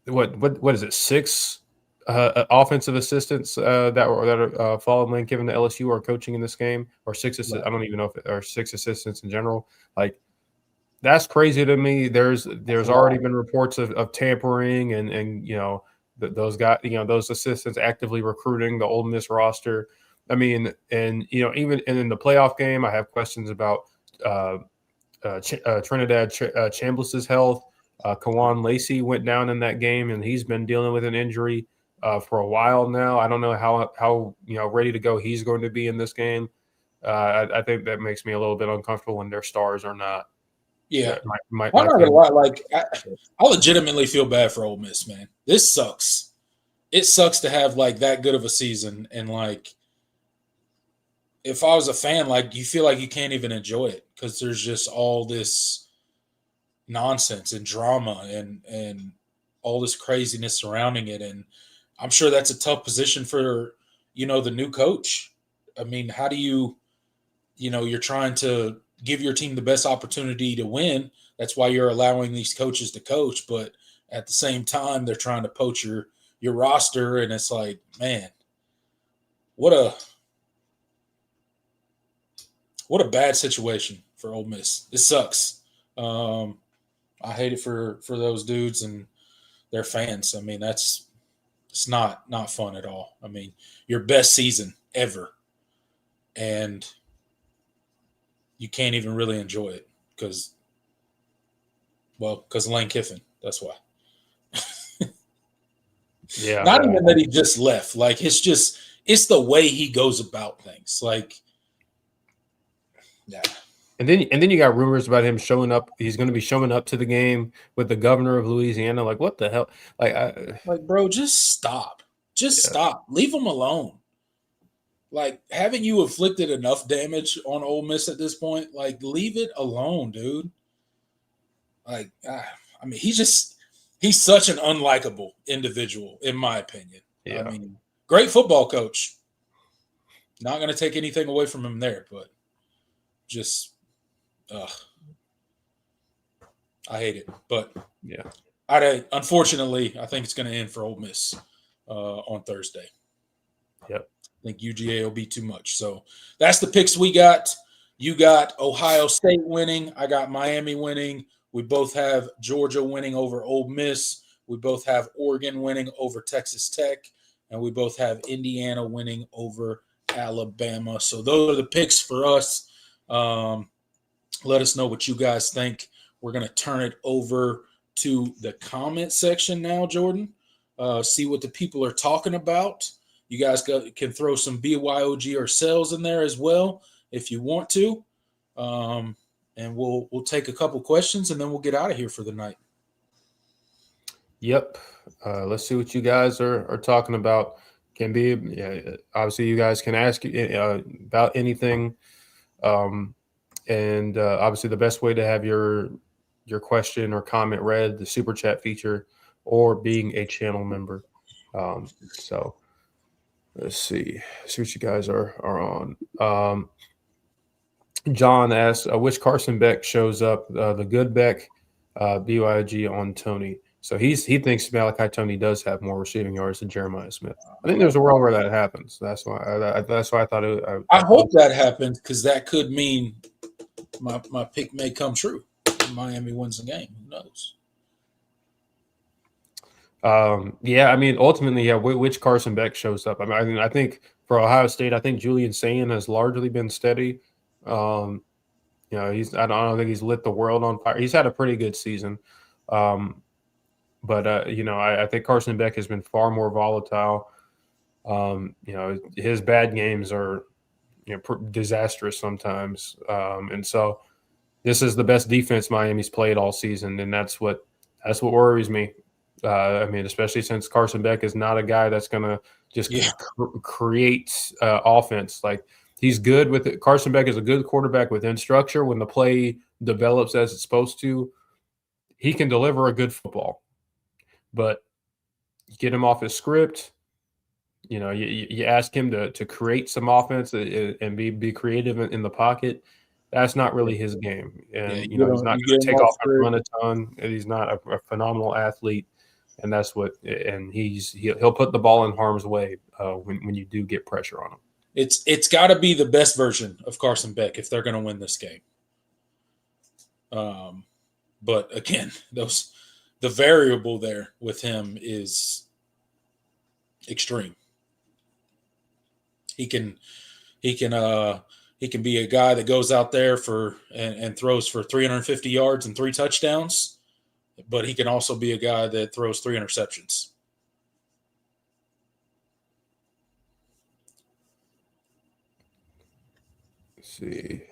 Speaker 2: what is it? 6 offensive assistants that are following Lane Kiffin to LSU are coaching in this game, or 6 assistants. Right. I don't even know if it are 6 assistants in general. That's crazy to me. There's already been reports of tampering and those guys, those assistants actively recruiting the Ole Miss roster. I mean, and even in the playoff game, I have questions about Trinidad Chambliss's health. Kawan Lacey went down in that game, and he's been dealing with an injury for a while now. I don't know how ready to go he's going to be in this game. I think that makes me a little bit uncomfortable when their stars are not.
Speaker 1: Yeah, I'm not gonna lie. I legitimately feel bad for Ole Miss, man. This sucks. It sucks to have that good of a season, and if I was a fan, you feel like you can't even enjoy it because there's just all this nonsense and drama and all this craziness surrounding it, and I'm sure that's a tough position for the new coach. I mean, how do you're trying to give your team the best opportunity to win. That's why you're allowing these coaches to coach. But at the same time, they're trying to poach your roster. And it's man, what a bad situation for Ole Miss. It sucks. I hate it for those dudes and their fans. I mean, it's not fun at all. I mean, your best season ever. And you can't even really enjoy it because Lane Kiffin. That's why.
Speaker 2: Yeah.
Speaker 1: Not even that he just left. It's the way he goes about things. Yeah.
Speaker 2: And then you got rumors about him showing up. He's going to be showing up to the game with the governor of Louisiana. What the hell?
Speaker 1: Bro, just stop. Stop. Leave him alone. Haven't you inflicted enough damage on Ole Miss at this point? Leave it alone, dude. I mean, he's such an unlikable individual, in my opinion.
Speaker 2: Yeah.
Speaker 1: I mean, Great football coach. Not going to take anything away from him there, but just, I hate it. But
Speaker 2: Yeah.
Speaker 1: Unfortunately, I think it's going to end for Ole Miss on Thursday.
Speaker 2: Yep.
Speaker 1: I think UGA will be too much. So that's the picks we got. You got Ohio State winning. I got Miami winning. We both have Georgia winning over Ole Miss. We both have Oregon winning over Texas Tech. And we both have Indiana winning over Alabama. So those are the picks for us. Let us know what you guys think. We're going to turn it over to the comment section now, Jordan. See what the people are talking about. You guys can throw some BYOG or sales in there as well if you want to. And we'll take a couple questions and then we'll get out of here for the night.
Speaker 2: Yep. Let's see what you guys are talking about. Can be, obviously you guys can ask about anything. And obviously the best way to have your question or comment read, the super chat feature, or being a channel member. So let's see what you guys are on. John asks, which Carson Beck shows up, the good Beck, BYG on Tony. So he thinks Malachi Tony does have more receiving yards than Jeremiah Smith. I think there's a world where that happens. That's why I thought it.
Speaker 1: I hope that happens because that could mean my pick may come true. Miami wins the game. Who knows?
Speaker 2: I mean, ultimately, which Carson Beck shows up. I think for Ohio State, I think Julian Sayin has largely been steady. I don't think he's lit the world on fire. He's had a pretty good season. But I think Carson Beck has been far more volatile. His bad games are disastrous sometimes. And so this is the best defense Miami's played all season, and that's what worries me. Especially since Carson Beck is not a guy that's going to just create offense. Like, he's good with it. Carson Beck is a good quarterback within structure. When the play develops as it's supposed to, he can deliver a good football. But you get him off his script, you ask him to create some offense and be creative in the pocket. That's not really his game. And, he's not going to take off and run a ton. And he's not a phenomenal athlete. And that's he'll put the ball in harm's way when you do get pressure on him.
Speaker 1: It's got to be the best version of Carson Beck if they're going to win this game. But again, the variable there with him is extreme. He can be a guy that goes out there and throws for 350 yards and 3 touchdowns, but he can also be a guy that throws 3 interceptions.
Speaker 2: Let's see.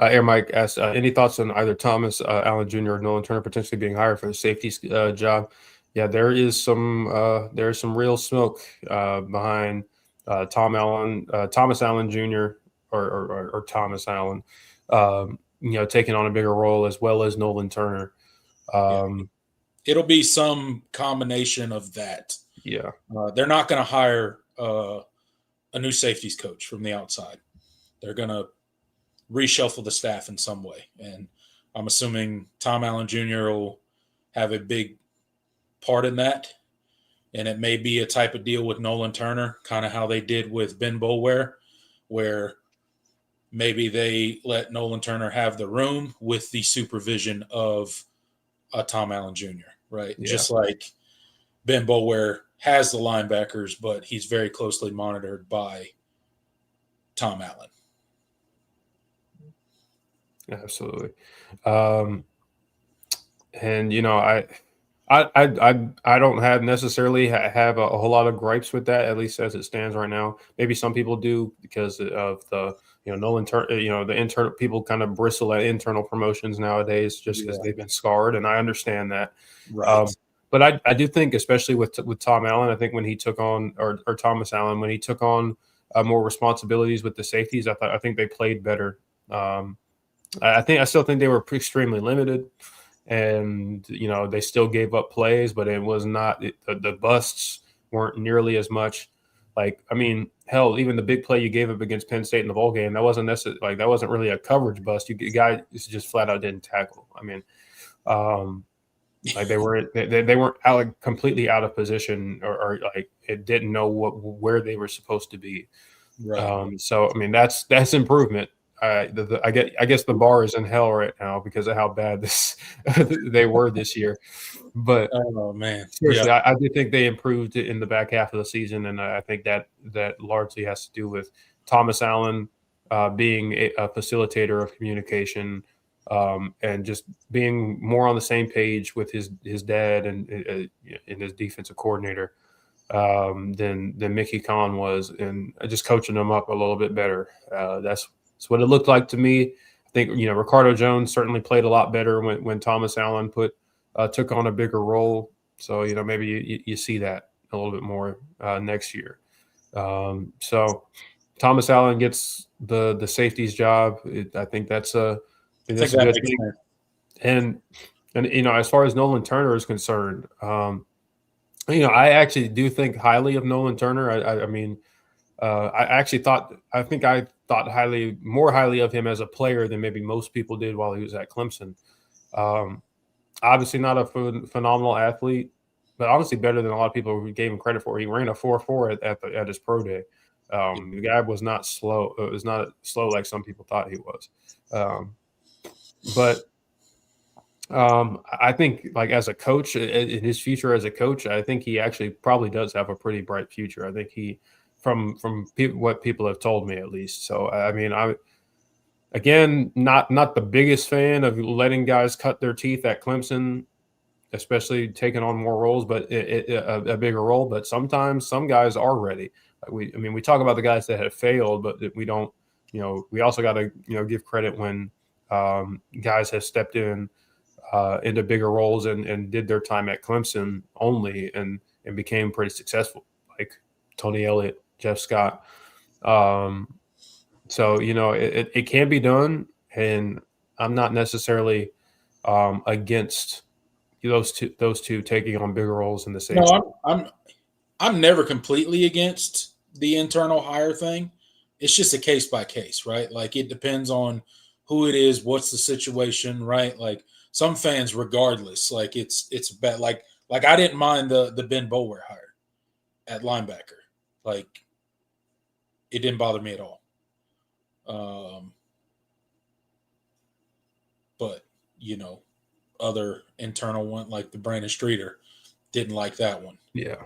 Speaker 2: Air Mike asks, any thoughts on either Thomas Allen Jr. or Nolan Turner potentially being hired for the safety job? Yeah, there is some real smoke behind Thomas Allen Jr. or Thomas Allen, taking on a bigger role, as well as Nolan Turner.
Speaker 1: It'll be some combination of that.
Speaker 2: Yeah,
Speaker 1: they're not going to hire a new safeties coach from the outside. They're going to reshuffle the staff in some way. And I'm assuming Tom Allen Jr. will have a big part in that. And it may be a type of deal with Nolan Turner, kind of how they did with Ben Boulware, where maybe they let Nolan Turner have the room with the supervision of a Tom Allen Jr., right? Yeah. Just like Ben Boulware has the linebackers, but he's very closely monitored by Tom Allen.
Speaker 2: Absolutely. And I don't have necessarily have a whole lot of gripes with that, at least as it stands right now. Maybe some people do because of the Nolan Turner, the internal people kind of bristle at internal promotions nowadays just because they've been scarred, and I understand that.
Speaker 1: Right.
Speaker 2: But I do think, especially with Tom Allen, I think when he took on or Thomas Allen, when he took on more responsibilities with the safeties, I think they played better. I still think they were extremely limited, and they still gave up plays, but it was not the busts weren't nearly as much. Like, I mean, hell, even the big play you gave up against Penn State in the bowl game, that wasn't necessarily like that wasn't really a coverage bust. The guy just flat out didn't tackle. I mean, like they weren't completely out of position, or like it didn't know where they were supposed to be.
Speaker 1: Right.
Speaker 2: So I mean that's improvement. I guess the bar is in hell right now because of how bad they were this year. But
Speaker 1: Oh man,
Speaker 2: seriously,
Speaker 1: yeah,
Speaker 2: I do think they improved in the back half of the season, and I think that largely has to do with Thomas Allen being a facilitator of communication, and just being more on the same page with his dad and his defensive coordinator than Mickey Khan was, and just coaching them up a little bit better. That's what it looked like to me. I think Ricardo Jones certainly played a lot better when Thomas Allen took on a bigger role. So maybe you see that a little bit more next year. So Thomas Allen gets the safety's job. I think that's a
Speaker 1: I think
Speaker 2: that's a
Speaker 1: that
Speaker 2: good
Speaker 1: makes
Speaker 2: thing.
Speaker 1: sense.
Speaker 2: And as far as Nolan Turner is concerned, I actually do think highly of Nolan Turner. I mean, I think I thought more highly of him as a player than maybe most people did while he was at Clemson. Um, Obviously not a phenomenal athlete, but honestly better than a lot of people who gave him credit for. He ran a 4.4 at his pro day. The guy was not slow. It was not slow like some people thought he was. But I think, like, as a coach, in his future as a coach, I think he actually probably does have a pretty bright future. I think from what people have told me, at least. So I mean, again, not the biggest fan of letting guys cut their teeth at Clemson, especially taking on more roles, but a bigger role. But sometimes some guys are ready. We talk about the guys that have failed, but we don't. We also got to give credit when guys have stepped into bigger roles and did their time at Clemson only and became pretty successful, like Tony Elliott, Jeff Scott. So it can be done, and I'm not necessarily against those two taking on bigger roles in the same.
Speaker 1: No, I'm never completely against the internal hire thing. It's just a case by case, right? Like it depends on who it is, what's the situation, right? Like some fans, regardless, like it's bad. Like I didn't mind the Ben Boulware hire at linebacker. Like it didn't bother me at all. But other internal one like the Brandon Streeter didn't like that one.
Speaker 2: Yeah.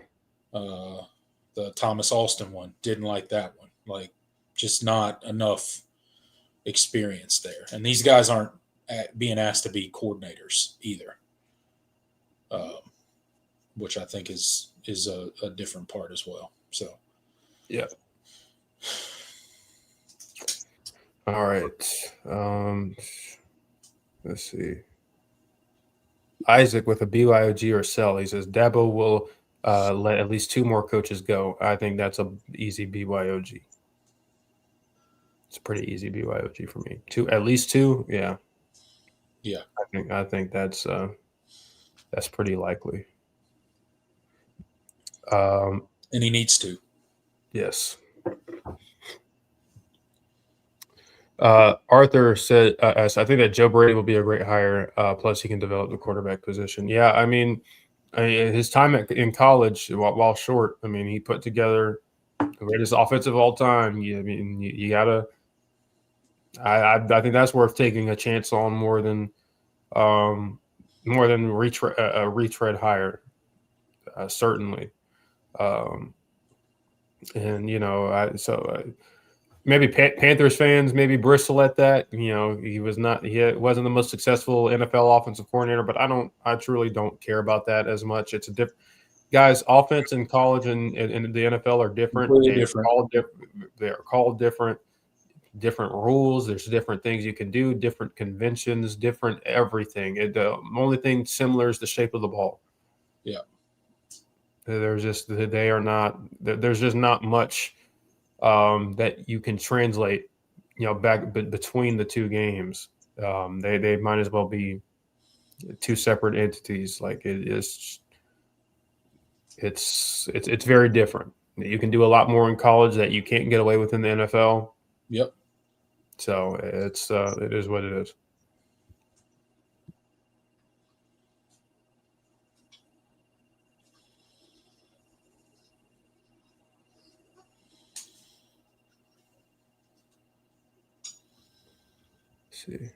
Speaker 1: The Thomas Alston one didn't like that one. Like just not enough experience there. And these guys aren't being asked to be coordinators either, which I think is a different part as well. So,
Speaker 2: yeah. All right. Let's see. Isaac with a BYOG or sell. He says Dabo will let at least two more coaches go. I think that's a easy BYOG. It's a pretty easy BYOG for me. At least two, yeah.
Speaker 1: Yeah.
Speaker 2: I think that's pretty likely.
Speaker 1: And he needs to.
Speaker 2: Yes. Arthur said, I think that Joe Brady will be a great hire. Plus, he can develop the quarterback position. Yeah, I mean his time in college, while short, I mean, he put together the greatest offensive of all time. You gotta. I think that's worth taking a chance on more than a retread hire, certainly. Maybe Panthers fans maybe bristle at that. He wasn't the most successful NFL offensive coordinator, but I truly don't care about that as much. It's a different guys. Offense in college and the NFL are different. They are called different rules. There's different things you can do, different conventions, different everything. The only thing similar is the shape of the ball.
Speaker 1: Yeah.
Speaker 2: There's just not much that you can translate, back between the two games. They might as well be two separate entities. Like it is, it's very different. You can do a lot more in college that you can't get away with in the NFL.
Speaker 1: Yep.
Speaker 2: So it is what it is. Let's see.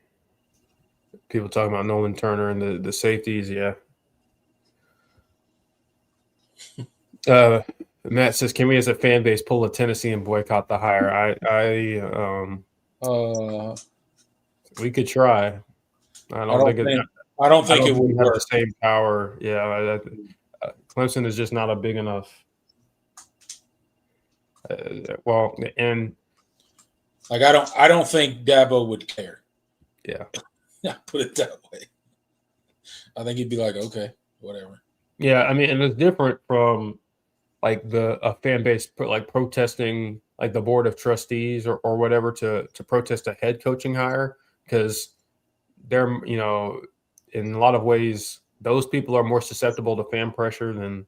Speaker 2: People talking about Nolan Turner and the safeties, yeah. Matt says, "Can we, as a fan base, pull a Tennessee and boycott the hire?" We could try. I don't think
Speaker 1: it would
Speaker 2: we have the
Speaker 1: work.
Speaker 2: same power. Yeah, Clemson is just not a big enough. Well, and
Speaker 1: like I don't think Dabo would care.
Speaker 2: Yeah,
Speaker 1: Yeah, put it that way. I think he'd be like, okay, whatever.
Speaker 2: Yeah, I mean, and it's different from like a fan base like protesting like the board of trustees or whatever to protest a head coaching hire, because they're, in a lot of ways those people are more susceptible to fan pressure than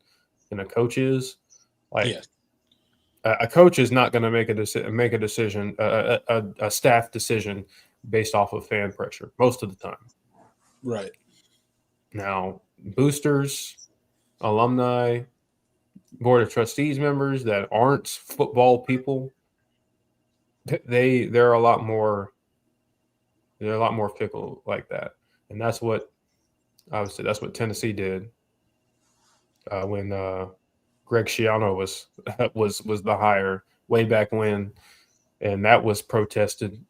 Speaker 2: a coach is. Like,
Speaker 1: yes.
Speaker 2: A coach is not going to make a decision, a staff decision based off of fan pressure most of the time.
Speaker 1: Right.
Speaker 2: Now, boosters, alumni, board of trustees members that aren't football people, they're a lot more fickle like that. And that's what Tennessee did when Greg Schiano was the hire way back when, and that was protested.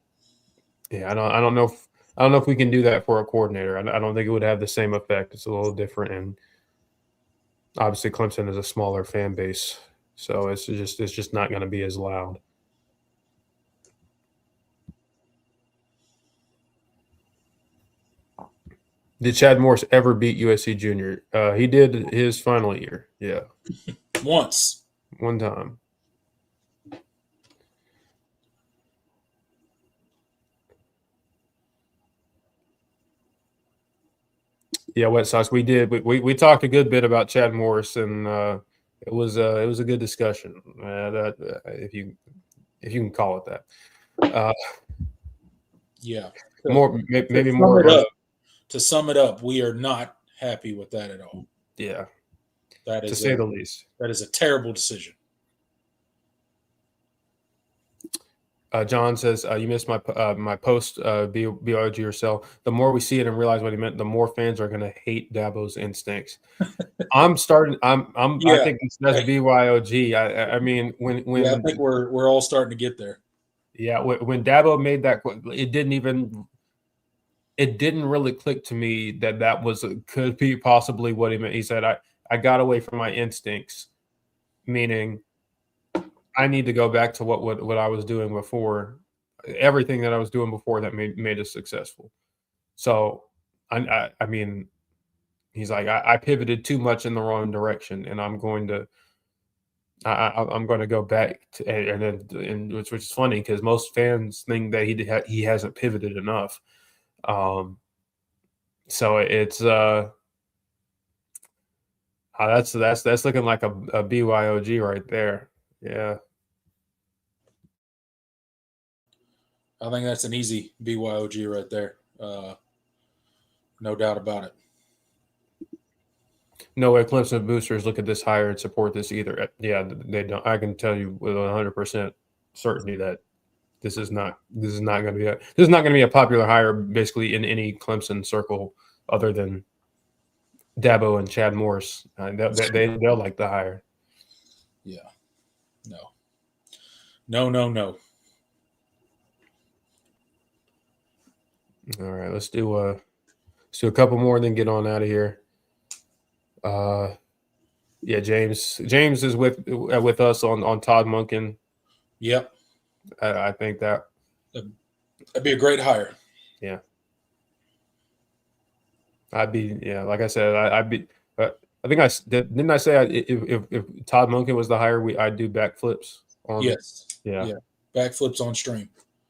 Speaker 2: Yeah, I don't know if we can do that for a coordinator. I don't think it would have the same effect. It's a little different, and obviously Clemson is a smaller fan base, so it's just not going to be as loud. Did Chad Morris ever beat USC Junior? He did his final year. Yeah.
Speaker 1: Once.
Speaker 2: One time. Yeah, Wet Sox. We did. We talked a good bit about Chad Morris, and it was a good discussion. If you can call it that.
Speaker 1: Yeah.
Speaker 2: Maybe more.
Speaker 1: To sum it up, we are not happy with that at all.
Speaker 2: Yeah.
Speaker 1: That is,
Speaker 2: to say the least.
Speaker 1: That is a terrible decision.
Speaker 2: John says, you missed my post, BYOG yourself. The more we see it and realize what he meant, the more fans are going to hate Dabo's instincts. I think that's BYOG. I mean, when
Speaker 1: I think we're all starting to get there.
Speaker 2: Yeah, when Dabo made that, it didn't really click to me that could be possibly what he meant. He said, I got away from my instincts, meaning I need to go back to what I was doing before, everything that I was doing before that made us successful. So, I mean, he's like, I pivoted too much in the wrong direction, and I'm going to go back to, and which is funny because most fans think that he hasn't pivoted enough. So it's that's looking like a BYOG right there. Yeah.
Speaker 1: I think that's an easy BYOG right there. No doubt about it.
Speaker 2: No way Clemson boosters look at this hire and support this either. Yeah, they don't. I can tell you with 100% certainty that this is not going to be a popular hire basically in any Clemson circle other than Dabo and Chad Morris. They'll like the hire.
Speaker 1: Yeah. No.
Speaker 2: All right, let's do a couple more and then get on out of here. Yeah, James is with us on Todd Monken.
Speaker 1: Yep.
Speaker 2: I think that'd
Speaker 1: be a great hire.
Speaker 2: Yeah. Like I said, I'd be. I think didn't I say if Todd Monken was the hire, I'd do backflips on.
Speaker 1: Yes.
Speaker 2: Yeah.
Speaker 1: Backflips on stream.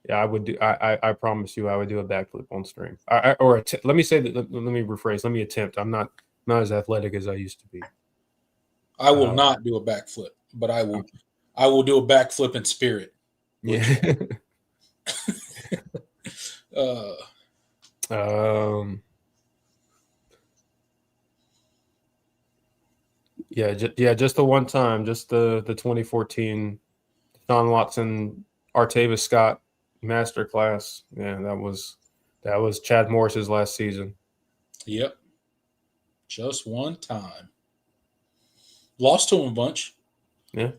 Speaker 2: Yeah, I would do. I promise you, I would do a backflip on stream. Let me say that. Let me rephrase. Let me attempt. I'm not as athletic as I used to be.
Speaker 1: I will
Speaker 2: Um,
Speaker 1: not do a backflip, but I will do a backflip in spirit.
Speaker 2: yeah.
Speaker 1: Uh,
Speaker 2: um. Yeah. Just the one time. Just the 2014 Sean Watson Artavis Scott masterclass. Yeah, that was Chad Morris's last season.
Speaker 1: yep, just one time. Lost to him a bunch.
Speaker 2: Yeah,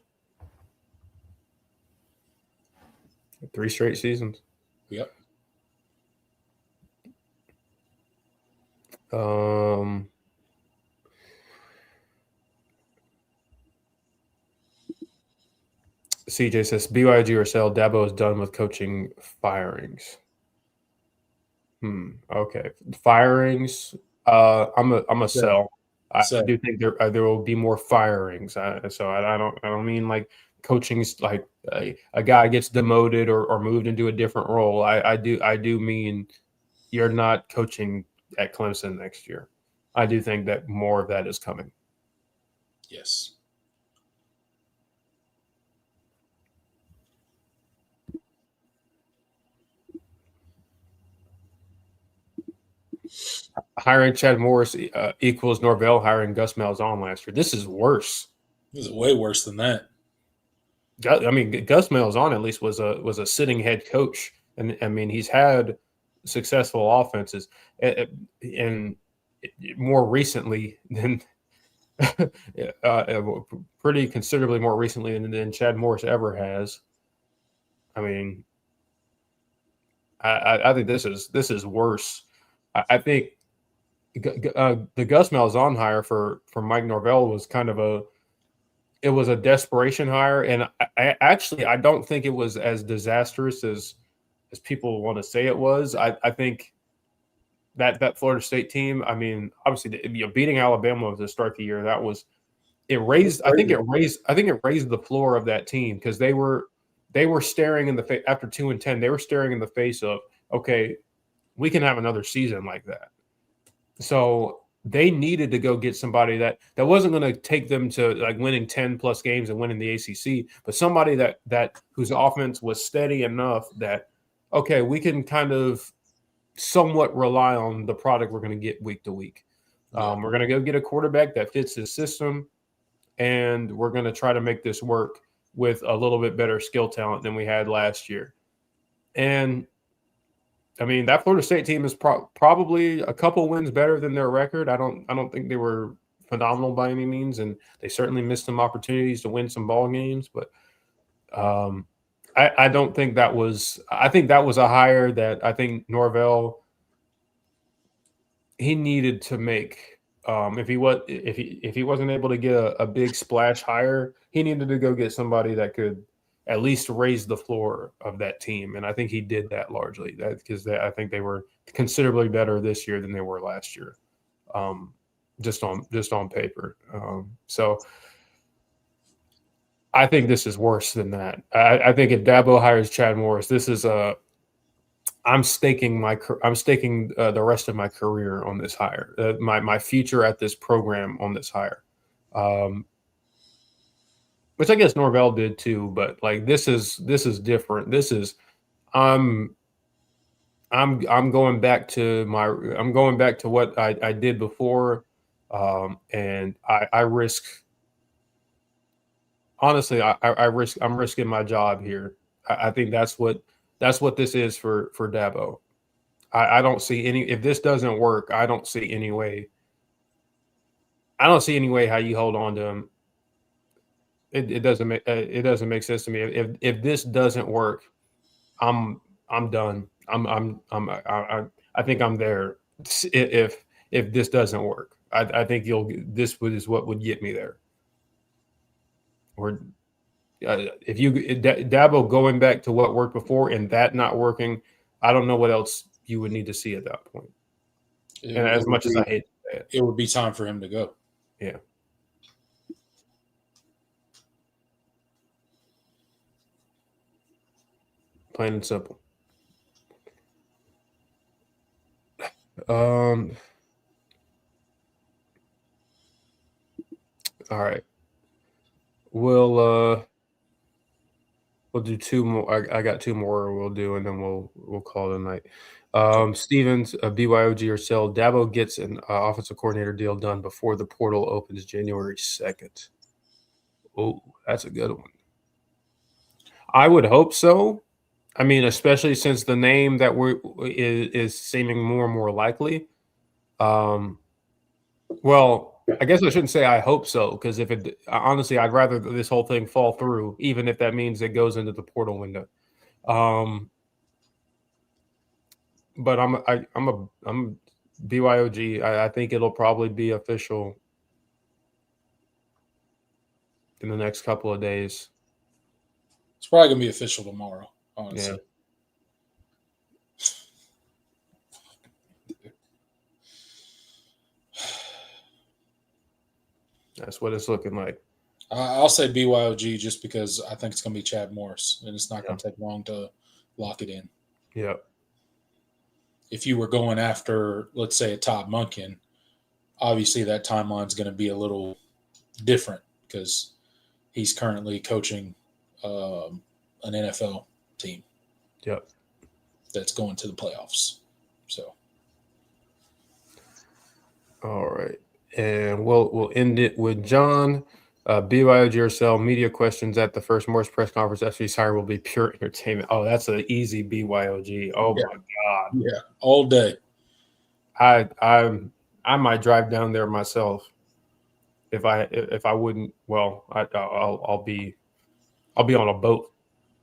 Speaker 2: 3 straight seasons.
Speaker 1: Yep.
Speaker 2: Um. CJ says BYG or sell. Dabo is done with coaching firings. Okay. Firings. I'm a
Speaker 1: Sell.
Speaker 2: sell. I
Speaker 1: Sell.
Speaker 2: do think there will be more firings. I don't mean like coaching's like a guy gets demoted or moved into a different role. I do mean you're not coaching at Clemson next year. I do think that more of that is coming.
Speaker 1: Yes.
Speaker 2: Hiring Chad Morris equals Norvell hiring Gus Malzahn last year. This is worse.
Speaker 1: This is way worse than that.
Speaker 2: I mean, Gus Malzahn at least was a sitting head coach, and I mean he's had successful offenses, and more recently than pretty considerably more recently than Chad Morris ever has. I mean, I think this is worse. I think the Gus Malzahn hire for Mike Norvell was kind of a desperation hire, and I don't think it was as disastrous as people want to say it was. I think that Florida State team. I mean, obviously, beating Alabama to start the year, that was it raised. I think it raised the floor of that team because they were staring in the face after 2-10. They were staring in the face of, okay, we can have another season like that. So they needed to go get somebody that wasn't going to take them to like winning 10 plus games and winning the ACC, but somebody that whose offense was steady enough that, okay, we can kind of somewhat rely on the product we're going to get week to week.
Speaker 1: Yeah.
Speaker 2: We're going to go get a quarterback that fits his system, and we're going to try to make this work with a little bit better skill talent than we had last year. And I mean, that Florida State team is probably a couple wins better than their record. I don't think they were phenomenal by any means, and they certainly missed some opportunities to win some ball games. But I don't think that was. I think that was a hire that I think Norvell he needed to make. If he wasn't able to get a big splash hire, he needed to go get somebody that could at least raise the floor of that team, and I think he did that largely. Because I think they were considerably better this year than they were last year, just on paper. So I think this is worse than that. I think if Dabo hires Chad Morris, this is I'm staking the rest of my career on this hire, my future at this program on this hire, which I guess Norvell did too. But like this is different. This is I'm going back to what I did before, and I risk. Honestly, I'm risking my job here. I think that's what this is for Dabo. I don't see any. If this doesn't work, I don't see any way. I don't see any way how you hold on to him. It doesn't make sense to me. If this doesn't work, I'm done. I think I'm there. If this doesn't work, I think this is what would get me there. Or if Dabo going back to what worked before and that not working, I don't know what else you would need to see at that point. And as much as I hate to say it,
Speaker 1: it would be time for him to go.
Speaker 2: Yeah. Plain and simple. All right. We'll do two more. I got two more we'll do, and then we'll call it a night. Stevens, BYOG or sell. Dabo gets an offensive coordinator deal done before the portal opens January 2nd. Oh, that's a good one. I would hope so. I mean, especially since the name that is seeming more and more likely. Well, I guess I shouldn't say I hope so, because if it honestly, I'd rather this whole thing fall through, even if that means it goes into the portal window. But I'm BYOG. I think it'll probably be official in the next couple of days.
Speaker 1: It's probably gonna be official tomorrow, honestly.
Speaker 2: Yeah. That's what it's looking like.
Speaker 1: I'll say BYOG just because I think it's going to be Chad Morris, and it's not going to take long to lock it in.
Speaker 2: Yeah.
Speaker 1: If you were going after, let's say, a Todd Monken, obviously that timeline's going to be a little different because he's currently coaching an NFL team.
Speaker 2: Yep.
Speaker 1: That's going to the playoffs. So.
Speaker 2: All right. And we'll end it with John. BYOG or sell media questions at the first Morris press conference after he's hired will be pure entertainment. Oh, that's an easy BYOG. Oh
Speaker 1: yeah.
Speaker 2: My God.
Speaker 1: Yeah, all day.
Speaker 2: I might drive down there myself if I wouldn't. Well, I'll be on a boat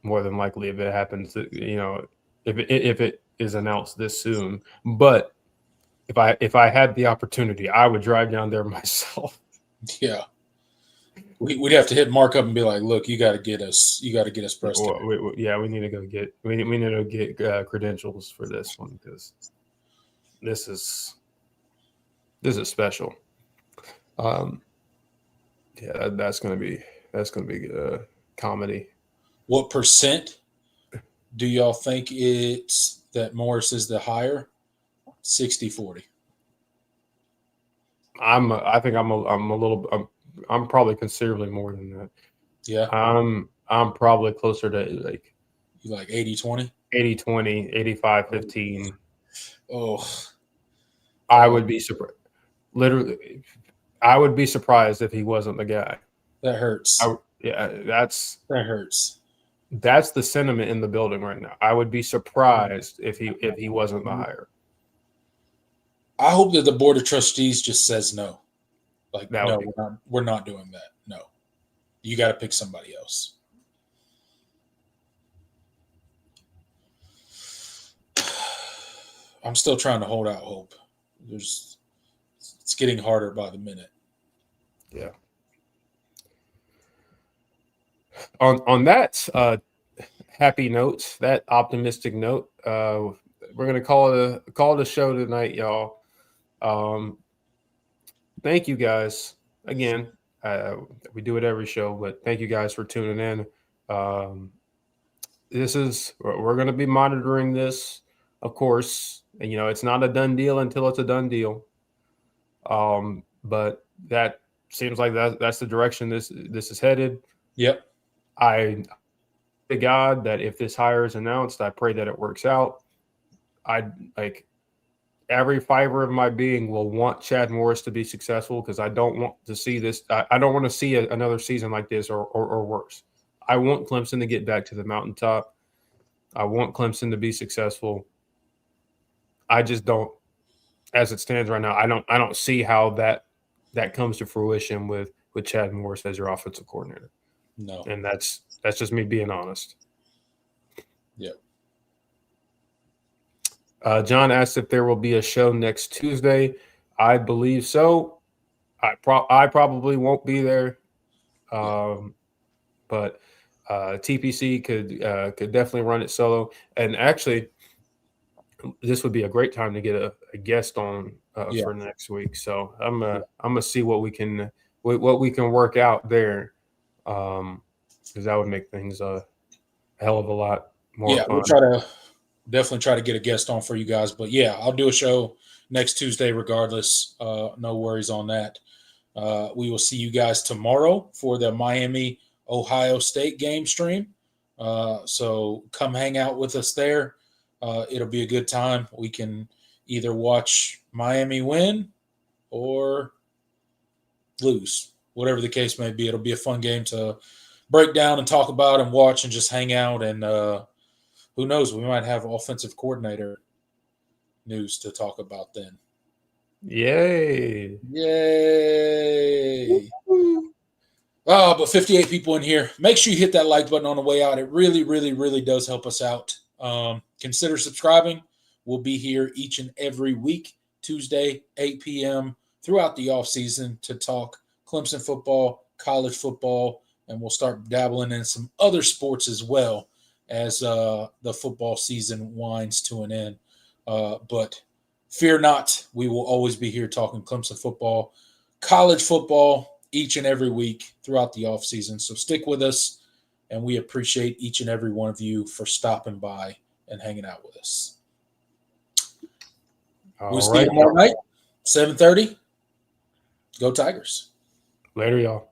Speaker 2: more than likely if it happens. You know, if it is announced this soon. But if I had the opportunity, I would drive down there myself.
Speaker 1: Yeah. We'd have to hit Mark up and be like, "Look, you got to get us pressed."
Speaker 2: We need to go get we need to get credentials for this one because this is special. Yeah, that's gonna be comedy.
Speaker 1: What percent do y'all think it's that Morris is the hire? 60-40.
Speaker 2: I think I'm probably considerably more than that.
Speaker 1: Yeah.
Speaker 2: I'm probably closer to like
Speaker 1: you like 80-20?
Speaker 2: 80-20, 85-15.
Speaker 1: Oh.
Speaker 2: I would be surprised. Literally, I would be surprised if he wasn't the guy.
Speaker 1: That hurts.
Speaker 2: That
Speaker 1: hurts.
Speaker 2: That's the sentiment in the building right now. I would be surprised if he wasn't the hire.
Speaker 1: I hope that the board of trustees just says no. Like,
Speaker 2: that
Speaker 1: no, we're not doing that. No. You got to pick somebody else. I'm still trying to hold out hope. It's getting harder by the minute.
Speaker 2: Yeah. On that happy note, that optimistic note, we're gonna call it a show tonight, y'all. Thank you guys again. We do it every show, but thank you guys for tuning in. We're going to be monitoring this, of course. And, it's not a done deal until it's a done deal. But that seems like that's the direction this is headed.
Speaker 1: Yep.
Speaker 2: I pray to God that if this hire is announced, I pray that it works out. Every fiber of my being will want Chad Morris to be successful because I don't want to see this. I don't want to see another season like this or worse. I want Clemson to get back to the mountaintop. I want Clemson to be successful. I just don't, as it stands right now, I don't see how that comes to fruition with Chad Morris as your offensive coordinator.
Speaker 1: No.
Speaker 2: And that's just me being honest.
Speaker 1: Yep.
Speaker 2: John asked if there will be a show next Tuesday. I believe so. I probably won't be there, but TPC could definitely run it solo. And actually, this would be a great time to get a guest on for next week. So I'm gonna see what we can work out there, because that would make things a hell of a lot more fun.
Speaker 1: We'll definitely try to get a guest on for you guys. But yeah, I'll do a show next Tuesday regardless. No worries on that. We will see you guys tomorrow for the Miami Ohio State game stream. So come hang out with us there. It'll be a good time. We can either watch Miami win or lose, whatever the case may be. It'll be a fun game to break down and talk about and watch and just hang out. And who knows, we might have offensive coordinator news to talk about then.
Speaker 2: Yay.
Speaker 1: But 58 people in here. Make sure you hit that like button on the way out. It really, really, really does help us out. Consider subscribing. We'll be here each and every week, Tuesday, 8 p.m. throughout the off season to talk Clemson football, college football, and we'll start dabbling in some other sports as well as the football season winds to an end. But fear not, we will always be here talking Clemson football, college football, each and every week throughout the offseason. So stick with us, and we appreciate each and every one of you for stopping by and hanging out with us. We'll see you tomorrow night, 7:30. Go Tigers.
Speaker 2: Later, y'all.